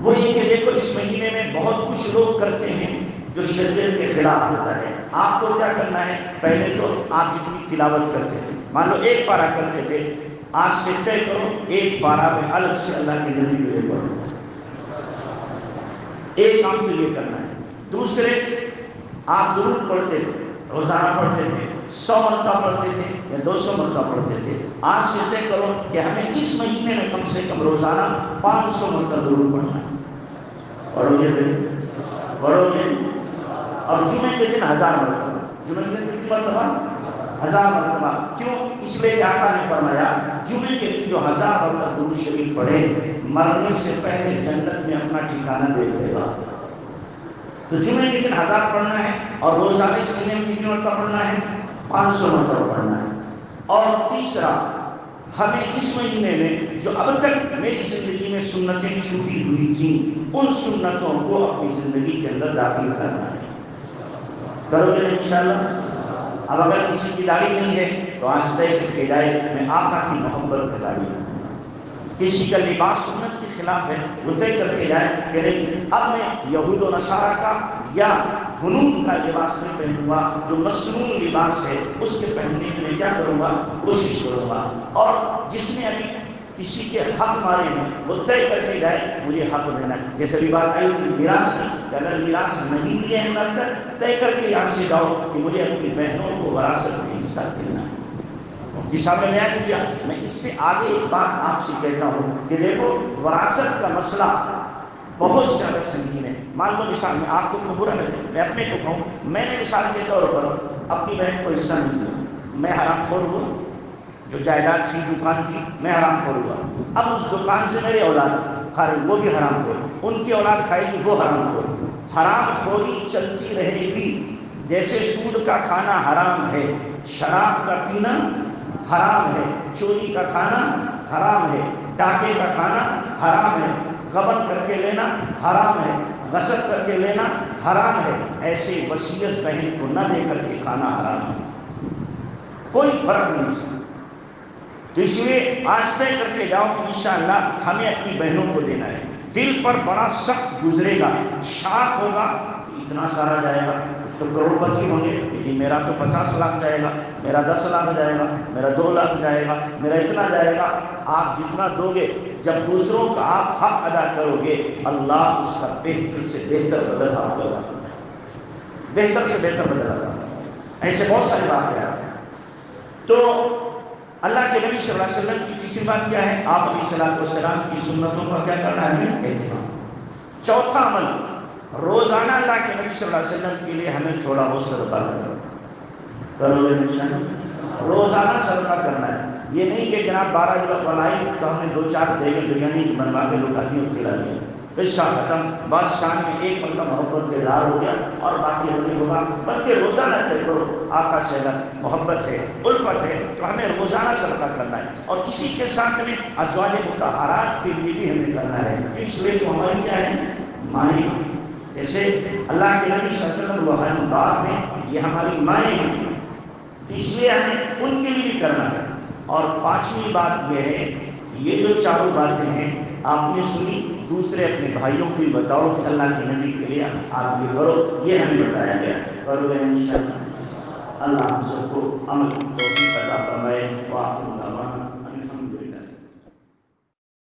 وہ یہ کہ دیکھو، اس مہینے میں بہت کچھ لوگ کرتے ہیں جو شریعت کے خلاف ہوتا ہے۔ آپ کو کیا کرنا ہے، پہلے تو آپ جتنی تلاوت کرتے تھے، مان لو 1 پارہ کرتے تھے، آج سے طے کرو 1 پارہ میں الگ سے اللہ کے نبی کے لیے پڑھو۔ ایک کام تو یہ کرنا ہے۔ دوسرے، آپ درود پڑھتے تھے، روزانہ پڑھتے تھے، 100 مرتبہ پڑھتے تھے یا 200 مرتبہ پڑھتے تھے، آج سے طے کرو کہ ہمیں اس مہینے میں کم سے کم روزانہ 500 مرتبہ درود پڑھنا ہے۔ پڑھو گے پڑھو گے؟ اور جمعے کے دن 1000 مرتبہ، جمعے کے دن کتنی مرتبہ؟ 1000 مرتبہ۔ کیوں؟ اس لیے کہ آقا نے فرمایا جمعے کے دن جو 1000 مرتبہ درود شریف پڑھے، مرنے سے پہلے جنت میں اپنا ٹھکانہ دیکھ لے گا۔ تو جمعے کے دن 1000 پڑھنا ہے، اور روزانہ اس مہینے میں کتنی مرتبہ پڑھنا ہے؟ 500 مرتبہ پڑھنا ہے۔ اور تیسرا، ہمیں اس مہینے میں جو اب تک میری زندگی میں سنتیں چھوٹی ہوئی تھیں، ان سنتوں کو اپنی زندگی کے اندر داخل کرنا ہے۔ کرو گے انشاءاللہ؟ اب اگر کسی کی داڑھی نہیں ہے تو آج طے کر کے جائے میں آقا کی محبت کا داڑھی ہوں۔ کسی کا لباس سنت کے خلاف ہے، وہ طے کر کے جائے کہ نہیں اب میں یہود و نصارہ کا یا ہنود کا لباس نہیں پہنوں گا، جو مصنوع لباس ہے اس کے پہننے کے لیے کیا کروں گا، کوشش کروں گا۔ اور جس نے ابھی کسی کے حق مارے ہیں وہ طے کر کے جائے مجھے حق دینا ہے۔ جیسے بھی بات آئی تھی میراث کی، کہ اگر میراث نہیں دیے ہیں اب تک، طے کر کے یہاں سے جاؤ کہ مجھے اپنی بہنوں کو وراثت میں حصہ دینا ہے۔ مفتی صاحب نے بیان کیا، میں اس سے آگے ایک بات آپ سے کہتا ہوں کہ دیکھو، وراثت کا مسئلہ بہت زیادہ سنگین ہے۔ مان لو مثال میں آپ کو برا لگے، میں اپنے کو کہوں، میں نے مثال کے طور پر اپنی بہن کو حصہ نہیں دیا، میں حرام خور ہوا، جو جائیداد تھی، دکان تھی، میں حرام خور ہوا۔ اب اس دکان سے میرے اولاد کھا رہے، وہ بھی حرام خور، ان کی اولاد کھائے گی، وہ حرام خور۔ حرام خوری چلتی رہے گی، جیسے سود کا کھانا حرام ہے، شراب کا پینا حرام ہے، چوری کا کھانا حرام ہے، ڈاکے کا کھانا حرام ہے، غبن کر کے لینا حرام ہے، غصب کر کے لینا حرام ہے، ایسے وصیت بہن کو نہ دے کر کے کھانا حرام ہے، کوئی فرق نہیں اس میں۔ تو اس لیے آج طے کر کے جاؤ کہ انشاءاللہ ہمیں اپنی بہنوں کو دینا ہے۔ دل پر بڑا سخت گزرے گا، شاک ہوگا، اتنا سارا جائے گا، اس کو کروڑ پتی ہوں گے کہ میرا تو 50 لاکھ جائے گا، میرا 10 لاکھ جائے گا، میرا 2 لاکھ جائے گا، میرا اتنا جائے گا۔ آپ جتنا دو گے، جب دوسروں کا آپ حق ادا کرو گے، اللہ اس کا بہتر سے بہتر بدل آپ کو ادا کرے گا، بہتر سے بہتر بدل ادا کرے گا۔ ایسے بہت ساری باتیں ہیں۔ تو اللہ کے نبی صلی اللہ علیہ وسلم کی تیسری بات کیا ہے؟ آپ علیہ السلام کی سنتوں کا کیا کرنا ہے؟ اہتمام۔ چوتھا عمل، روزانہ اللہ کے نبی صلی اللہ علیہ وسلم کے لیے ہمیں تھوڑا بہت صدقہ کرو گے، روزانہ صدقہ کرنا ہے۔ یہ نہیں کہ جناب 12 کلو بنائی تو ہم نے 2-4 دیگیں بریانی بنوا کے لوگ آدمیوں کو کھلا دیا، قصہ ختم، بس شام میں ایک مرتبہ محبت کے اظہار ہو گیا اور باقی نہیں ہوگا۔ بلکہ روزانہ کرو، آقا سے محبت ہے، الفت ہے، تو ہمیں روزانہ صدقہ کرنا ہے، اور کسی کے ساتھ میں ازواج مطہرات کے لیے بھی ہمیں کرنا ہے، اس لیے تو ہماری کیا ہے؟ مائیں، جیسے اللہ کے نبی صلی اللہ علیہ وسلم بعد میں یہ ہماری مائیں ہیں، تو اس لیے ہمیں ان کے لیے بھی کرنا ہے۔ اور پانچویں بات یہ ہے، یہ جو چاروں باتیں ہیں آپ نے سنی، دوسرے اپنے بھائیوں کو بھی بتاؤ کہ اللہ کے نبی کے لیے آپ یہ کرو، یہ ہمیں بتایا گیا، کرو گے انشاءاللہ۔ اللہ ہم سب کو عمل کی توفیق عطا